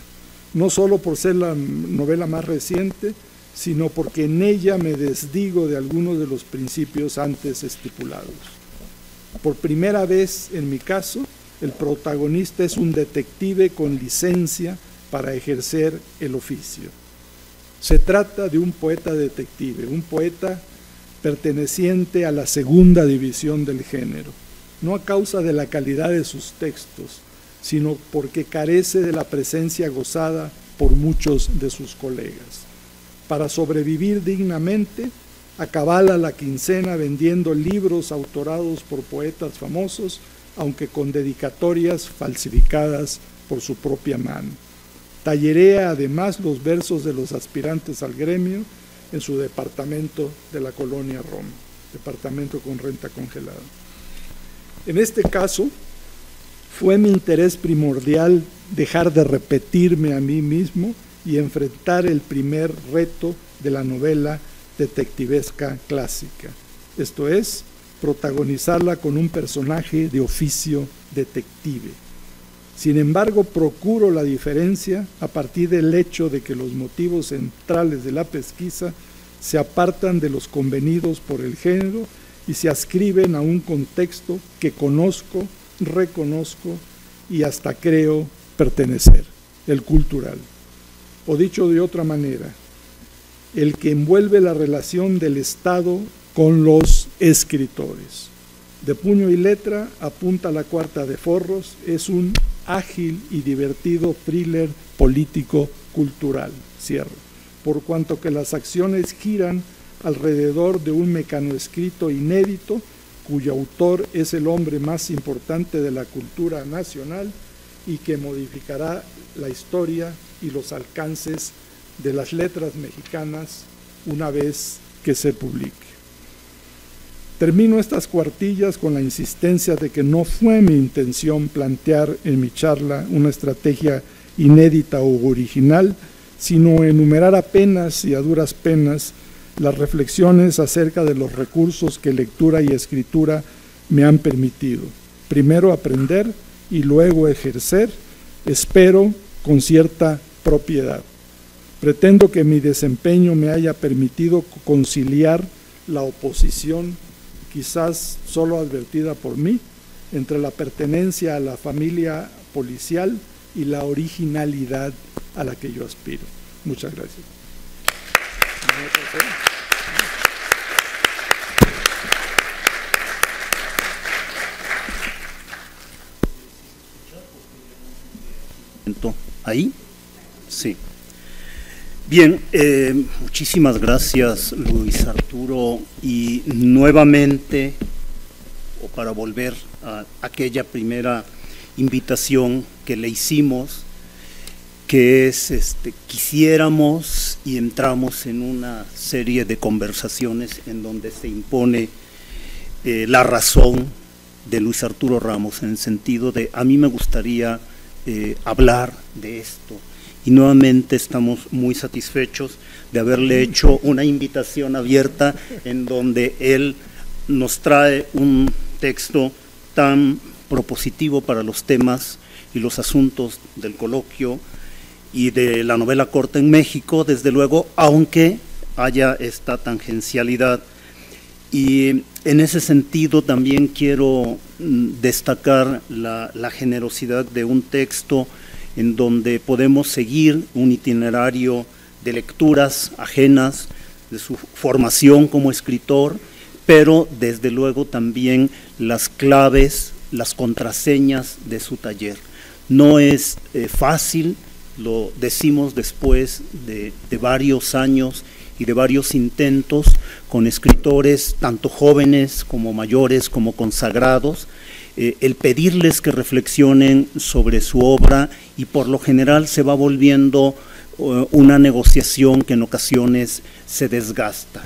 no solo por ser la novela más reciente, sino porque en ella me desdigo de algunos de los principios antes estipulados. Por primera vez, en mi caso, el protagonista es un detective con licencia para ejercer el oficio. Se trata de un poeta detective, un poeta perteneciente a la segunda división del género, no a causa de la calidad de sus textos, sino porque carece de la presencia gozada por muchos de sus colegas. Para sobrevivir dignamente, acabala la quincena vendiendo libros autorados por poetas famosos, aunque con dedicatorias falsificadas por su propia mano. Tallerea además los versos de los aspirantes al gremio en su departamento de la colonia Roma, departamento con renta congelada. En este caso, fue mi interés primordial dejar de repetirme a mí mismo y enfrentar el primer reto de la novela detectivesca clásica, esto es, protagonizarla con un personaje de oficio detective. Sin embargo, procuro la diferencia a partir del hecho de que los motivos centrales de la pesquisa se apartan de los convenidos por el género y se adscriben a un contexto que conozco, reconozco y hasta creo pertenecer, el cultural. O dicho de otra manera, el que envuelve la relación del Estado con los escritores. De puño y letra, apunta la cuarta de forros, es un ágil y divertido thriller político-cultural, cierro, por cuanto que las acciones giran alrededor de un mecanoescrito inédito, cuyo autor es el hombre más importante de la cultura nacional y que modificará la historia y los alcances de las letras mexicanas una vez que se publique. Termino estas cuartillas con la insistencia de que no fue mi intención plantear en mi charla una estrategia inédita o original, sino enumerar apenas y a duras penas las reflexiones acerca de los recursos que lectura y escritura me han permitido. Primero aprender y luego ejercer, espero con cierta propiedad. Pretendo que mi desempeño me haya permitido conciliar la oposición, quizás solo advertida por mí, entre la pertenencia a la familia policial y la originalidad a la que yo aspiro. Muchas gracias. ¿Ahí? Sí. Bien, muchísimas gracias, Luis Arturo, y nuevamente, o para volver a aquella primera invitación que le hicimos, que es, quisiéramos y entramos en una serie de conversaciones en donde se impone la razón de Luis Arturo Ramos, en el sentido de, a mí me gustaría hablar de esto, y nuevamente estamos muy satisfechos de haberle hecho una invitación abierta en donde él nos trae un texto tan propositivo para los temas y los asuntos del coloquio y de la novela corta en México, desde luego, aunque haya esta tangencialidad. Y en ese sentido también quiero destacar la generosidad de un texto en donde podemos seguir un itinerario de lecturas ajenas, de su formación como escritor, pero desde luego también las claves, las contraseñas de su taller. No es fácil, lo decimos después de varios años y de varios intentos con escritores tanto jóvenes como mayores como consagrados, el pedirles que reflexionen sobre su obra, y por lo general se va volviendo una negociación que en ocasiones se desgasta.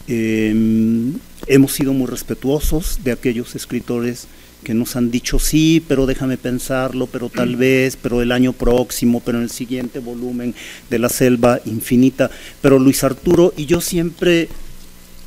Hemos sido muy respetuosos de aquellos escritores que nos han dicho sí, pero déjame pensarlo, pero tal vez, pero el año próximo, pero en el siguiente volumen de La Selva Infinita. Pero Luis Arturo, y yo siempre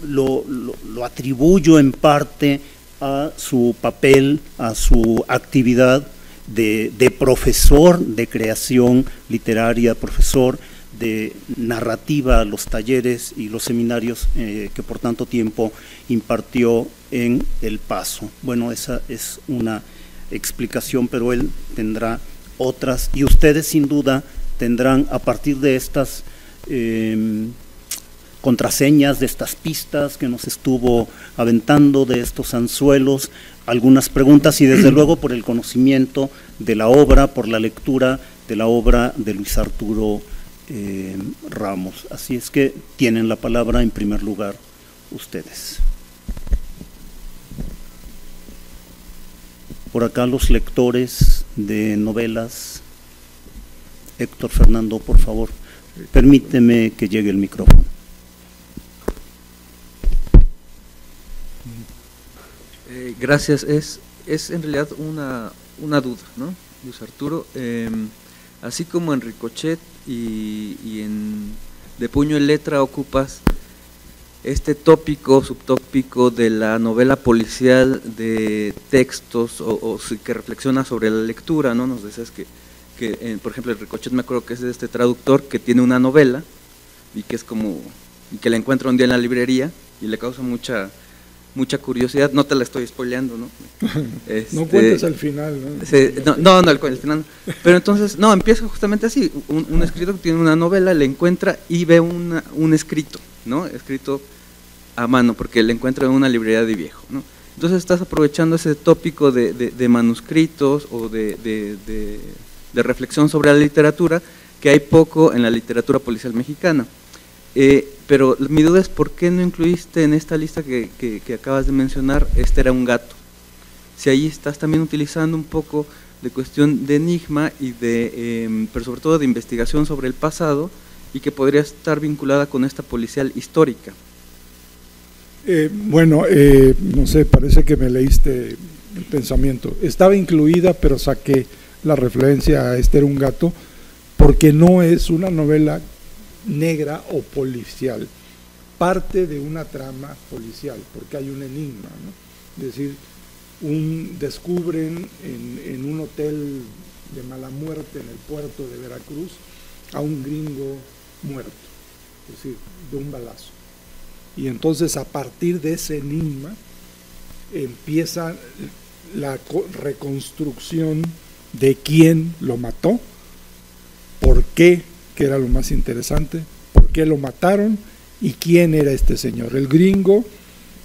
lo atribuyo en parte a su papel, a su actividad de profesor de creación literaria, profesor de narrativa a los talleres y los seminarios que por tanto tiempo impartió en El Paso. Bueno, esa es una explicación, pero él tendrá otras, y ustedes sin duda tendrán, a partir de estas contraseñas, de estas pistas que nos estuvo aventando, de estos anzuelos, algunas preguntas, y desde luego por el conocimiento de la obra, por la lectura de la obra de Luis Arturo Ramos. Así es que tienen la palabra en primer lugar ustedes. Por acá los lectores de novelas. Héctor Fernando, por favor, permíteme que llegue el micrófono. Gracias. Es en realidad una duda, ¿no, Luis Arturo? Así como en Ricochet y en De Puño y Letra ocupas este tópico, subtópico de la novela policial, de textos o que reflexiona sobre la lectura, ¿no? Nos decías que por ejemplo, el Ricochet, me acuerdo que es de este traductor que tiene una novela y que es como, y que la encuentra un día en la librería y le causa mucha curiosidad. No te la estoy spoileando, ¿no? No cuentes al final, ¿no? Sí, no, al final. Pero entonces, no, empieza justamente así. Un escritor que tiene una novela, le encuentra y ve un escrito, ¿no? Escrito a mano, porque le encuentra en una librería de viejo, ¿no? Entonces estás aprovechando ese tópico de manuscritos o de reflexión sobre la literatura, que hay poco en la literatura policial mexicana. Pero mi duda es por qué no incluiste en esta lista que acabas de mencionar, Este era un gato. Si ahí estás también utilizando un poco de cuestión de enigma y pero sobre todo de investigación sobre el pasado, y que podría estar vinculada con esta policial histórica. Bueno, no sé, parece que me leíste el pensamiento. Estaba incluida, pero saqué la referencia a Este era un gato, porque no es una novela negra o policial, parte de una trama policial, porque hay un enigma, ¿no? Es decir, descubren en un hotel de mala muerte en el puerto de Veracruz a un gringo muerto, es decir, de un balazo. Y entonces a partir de ese enigma empieza la reconstrucción de quién lo mató, por qué, que era lo más interesante, por qué lo mataron y quién era este señor. El gringo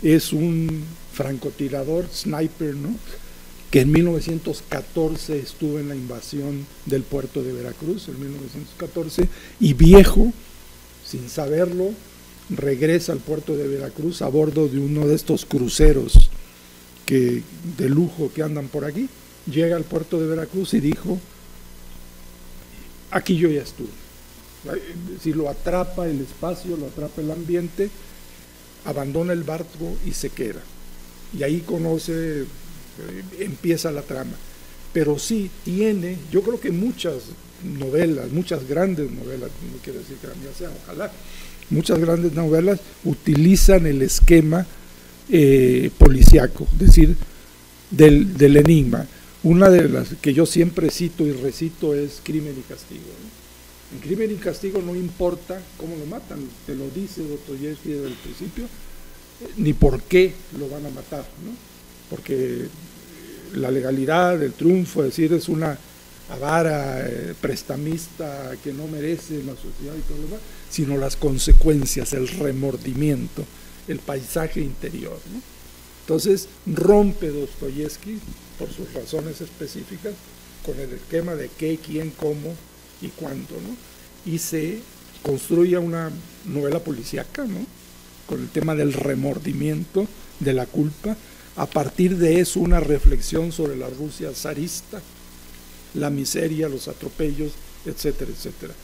es un francotirador, sniper, ¿no?, que en 1914 estuvo en la invasión del puerto de Veracruz, en 1914, y viejo, sin saberlo, regresa al puerto de Veracruz a bordo de uno de estos cruceros de lujo que andan por aquí. Llega al puerto de Veracruz y dijo: aquí yo ya estuve. Si lo atrapa el espacio, lo atrapa el ambiente, abandona el barco y se queda. Y ahí empieza la trama. Pero sí tiene, yo creo que muchas novelas, muchas grandes novelas, no quiero decir que la mía sea, ojalá, muchas grandes novelas utilizan el esquema policíaco, es decir, del enigma. Una de las que yo siempre cito y recito es Crimen y Castigo, ¿no? En Crimen y Castigo no importa cómo lo matan, te lo dice Dostoyevsky desde el principio, ni por qué lo van a matar, ¿no? Porque la legalidad, el triunfo, es decir, es una avara prestamista que no merece la sociedad y todo lo demás, sino las consecuencias, el remordimiento, el paisaje interior, ¿no? Entonces rompe Dostoyevsky, por sus razones específicas, con el esquema de qué, quién, cómo y cuándo, ¿no? Y se construye una novela policíaca, ¿no? Con el tema del remordimiento, de la culpa. A partir de eso, una reflexión sobre la Rusia zarista, la miseria, los atropellos, etcétera, etcétera.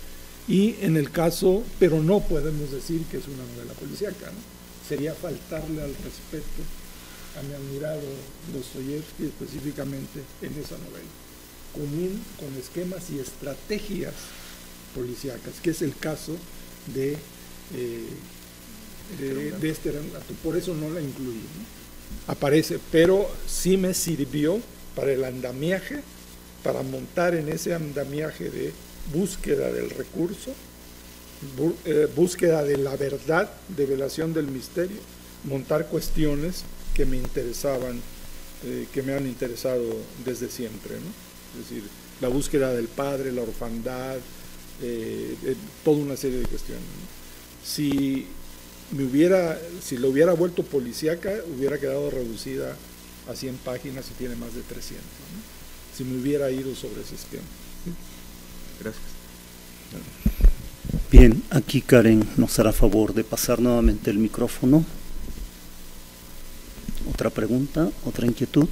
Y en el caso, pero no podemos decir que es una novela policíaca, ¿no? Sería faltarle al respeto a mi admirado Dostoyevsky, específicamente en esa novela, con esquemas y estrategias policíacas, que es el caso de este relato. Por eso no la incluí, ¿no? Aparece, pero sí me sirvió para el andamiaje, para montar en ese andamiaje de búsqueda del recurso, búsqueda de la verdad, develación del misterio, montar cuestiones que me interesaban, que me han interesado desde siempre, ¿no? Es decir, la búsqueda del padre, la orfandad, toda una serie de cuestiones, ¿no? Si lo hubiera vuelto policíaca, hubiera quedado reducida a 100 páginas y tiene más de 300, ¿no? Si me hubiera ido sobre ese esquema. ¿Sí? Gracias. Bien, aquí Karen nos hará favor de pasar nuevamente el micrófono. ¿Otra pregunta? ¿Otra inquietud?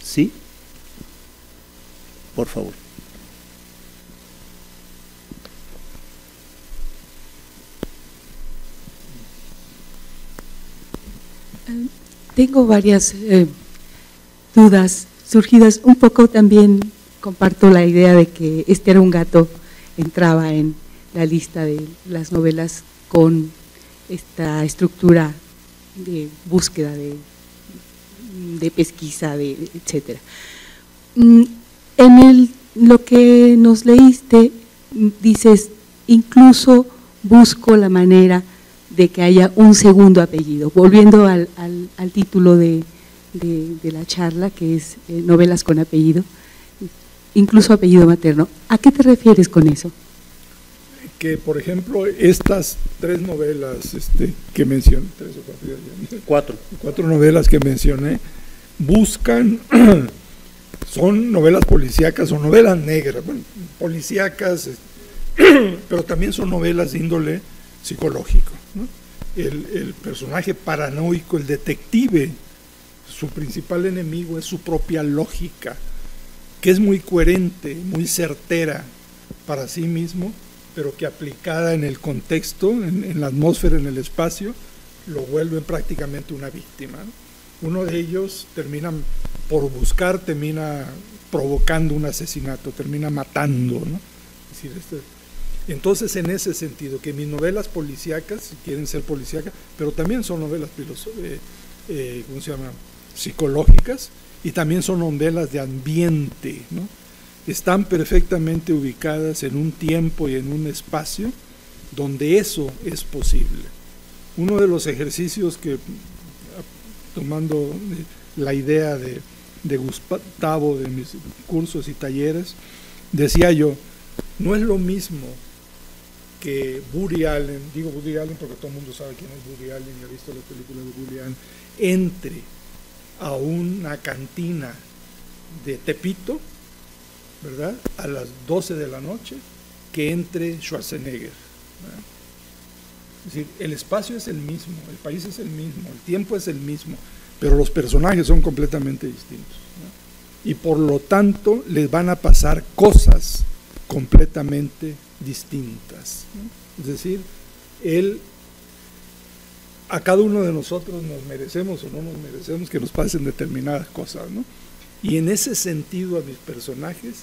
¿Sí? Por favor. Tengo varias dudas surgidas. Un poco también comparto la idea de que Este era un gato entraba en la lista de las novelas con esta estructura de búsqueda, de pesquisa, etcétera. En lo que nos leíste, dices, incluso busco la manera de que haya un segundo apellido, volviendo al título de la charla, que es novelas con apellido, incluso apellido materno. ¿A qué te refieres con eso? Que, por ejemplo, estas 3 novelas que mencioné, 3 o 4, 4 novelas que mencioné, buscan, son novelas policíacas o novelas negras, bueno, policíacas, pero también son novelas de índole psicológico, ¿no? El personaje paranoico, el detective, su principal enemigo es su propia lógica, que es muy coherente, muy certera para sí mismo, pero que aplicada en el contexto, en la atmósfera, en el espacio, lo vuelven prácticamente una víctima, ¿no? Uno de ellos termina provocando un asesinato, termina matando, ¿no? Es decir, entonces, en ese sentido, que mis novelas policíacas, si quieren ser policíacas, pero también son novelas psicológicas, y también son novelas de ambiente, ¿no? Están perfectamente ubicadas en un tiempo y en un espacio donde eso es posible. Uno de los ejercicios que, tomando la idea de Gustavo, de mis cursos y talleres, decía yo, no es lo mismo que Woody Allen, digo Woody Allen porque todo el mundo sabe quién es Woody Allen y ha visto las películas de Woody Allen, entre a una cantina de Tepito, ¿verdad?, a las 12 de la noche, que entre Schwarzenegger, ¿verdad? Es decir, el espacio es el mismo, el país es el mismo, el tiempo es el mismo, pero los personajes son completamente distintos, ¿no? Y por lo tanto les van a pasar cosas completamente distintas, ¿no? Es decir, a cada uno de nosotros nos merecemos o no nos merecemos que nos pasen determinadas cosas, ¿no? Y en ese sentido a mis personajes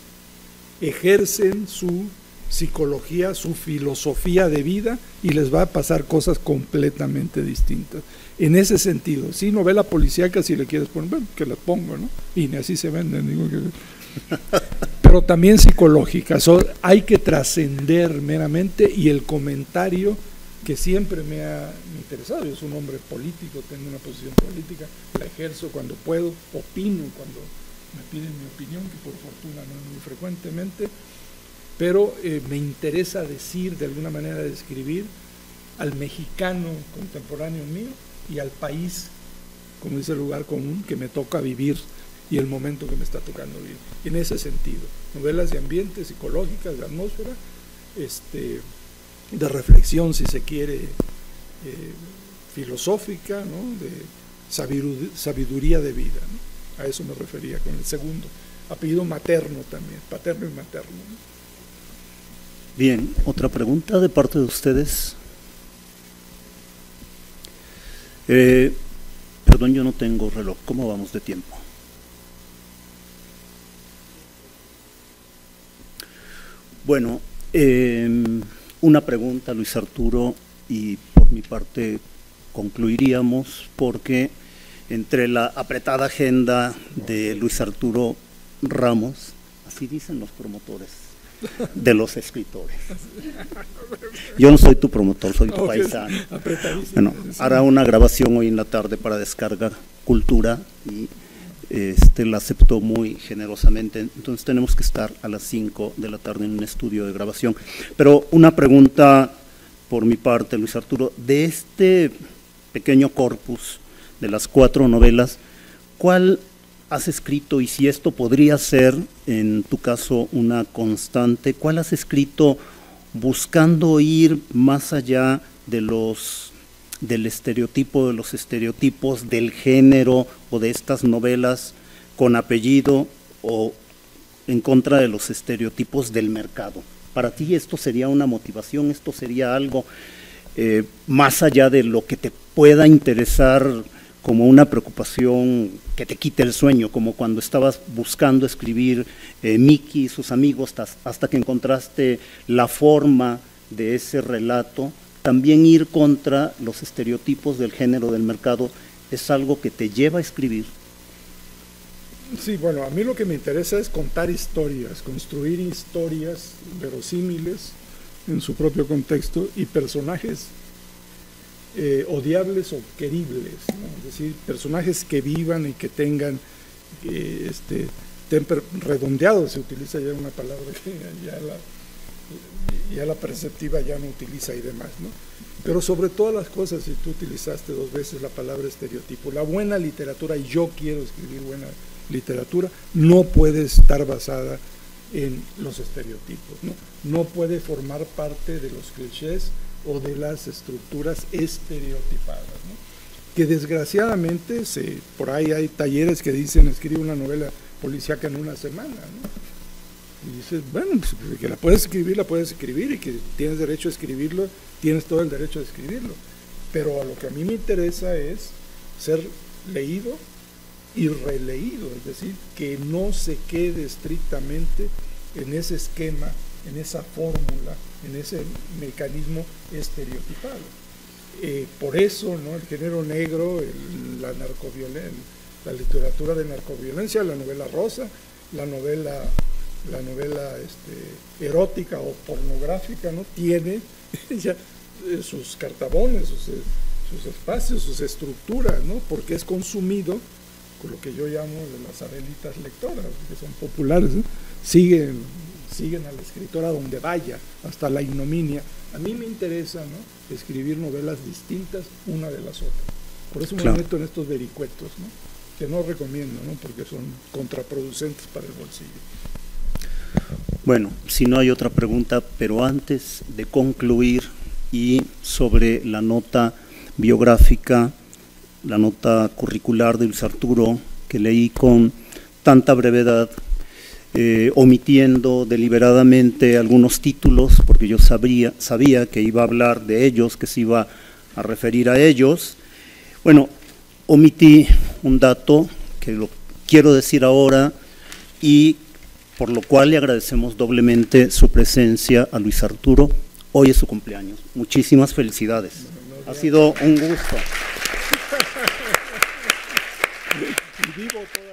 ejercen su psicología, su filosofía de vida, y les va a pasar cosas completamente distintas. En ese sentido, sí, novela policíaca, si le quieres poner, bueno, que la pongo, ¿no? Y ni así se venden, digo que... pero también psicológica. Hay que trascender meramente, y el comentario que siempre me ha interesado. Yo soy un hombre político, tengo una posición política, la ejerzo cuando puedo, opino cuando me piden mi opinión, que por fortuna no es muy frecuentemente, pero me interesa decir, de alguna manera, describir al mexicano contemporáneo mío y al país, como dice el lugar común, que me toca vivir y el momento que me está tocando vivir. En ese sentido, novelas de ambiente, psicológicas, de atmósfera, de reflexión, si se quiere, filosófica, ¿no?, de sabiduría de vida, ¿no? A eso me refería con el segundo. Apellido materno también, paterno y materno, ¿no? Bien, otra pregunta de parte de ustedes. Perdón, yo no tengo reloj. ¿Cómo vamos de tiempo? Bueno, una pregunta, Luis Arturo, y por mi parte concluiríamos, porque entre la apretada agenda de Luis Arturo Ramos, así dicen los promotores de los escritores. Yo no soy tu promotor, soy tu paisano. Bueno, hará una grabación hoy en la tarde para Descarga Cultura y la aceptó muy generosamente. Entonces tenemos que estar a las 5 de la tarde en un estudio de grabación. Pero una pregunta por mi parte, Luis Arturo, de este pequeño corpus de las 4 novelas, ¿cuál has escrito, y si esto podría ser en tu caso una constante, cuál has escrito buscando ir más allá de del estereotipo, de los estereotipos del género o de estas novelas con apellido, o en contra de los estereotipos del mercado? Para ti esto sería una motivación, esto sería algo más allá de lo que te pueda interesar como una preocupación que te quite el sueño, como cuando estabas buscando escribir Mickey y sus amigos hasta que encontraste la forma de ese relato. También ir contra los estereotipos del género del mercado es algo que te lleva a escribir. Sí, bueno, a mí lo que me interesa es contar historias, construir historias verosímiles en su propio contexto y personajes odiables o queribles, ¿no? Es decir, personajes que vivan y que tengan redondeado, se utiliza ya una palabra que ya la perceptiva ya no utiliza y demás, ¿no? Pero sobre todas las cosas, si tú utilizaste 2 veces la palabra estereotipo, la buena literatura, y yo quiero escribir buena literatura, no puede estar basada en los estereotipos, ¿no? No puede formar parte de los clichés o de las estructuras estereotipadas, ¿no? Que desgraciadamente por ahí hay talleres que dicen escribe una novela policíaca en una semana, ¿no? Y dices, bueno, pues, que la puedes escribir, y que tienes derecho a escribirlo, tienes todo el derecho a escribirlo, pero a lo que a mí me interesa es ser leído y releído, es decir, que no se quede estrictamente en ese esquema, en esa fórmula, en ese mecanismo estereotipado. Por eso, ¿no?, el género negro, la literatura de narcoviolencia, la novela rosa, la novela erótica o pornográfica, ¿no?, tiene ya sus cartabones, sus espacios, sus estructuras, ¿no?, porque es consumido con lo que yo llamo de las adelitas lectoras, que son populares, ¿no? Siguen al escritor a donde vaya, hasta la ignominia. A mí me interesa, ¿no?, escribir novelas distintas una de las otras. Por eso me meto en estos vericuetos, ¿no? que no recomiendo, ¿no? Porque son contraproducentes para el bolsillo. Bueno, si no hay otra pregunta, pero antes de concluir y sobre la nota biográfica, la nota curricular de Luis Arturo, que leí con tanta brevedad, omitiendo deliberadamente algunos títulos, porque yo sabía que iba a hablar de ellos, que se iba a referir a ellos. Bueno, omití un dato que lo quiero decir ahora y por lo cual le agradecemos doblemente su presencia a Luis Arturo. Hoy es su cumpleaños. Muchísimas felicidades. Ha sido un gusto. Vivo todo.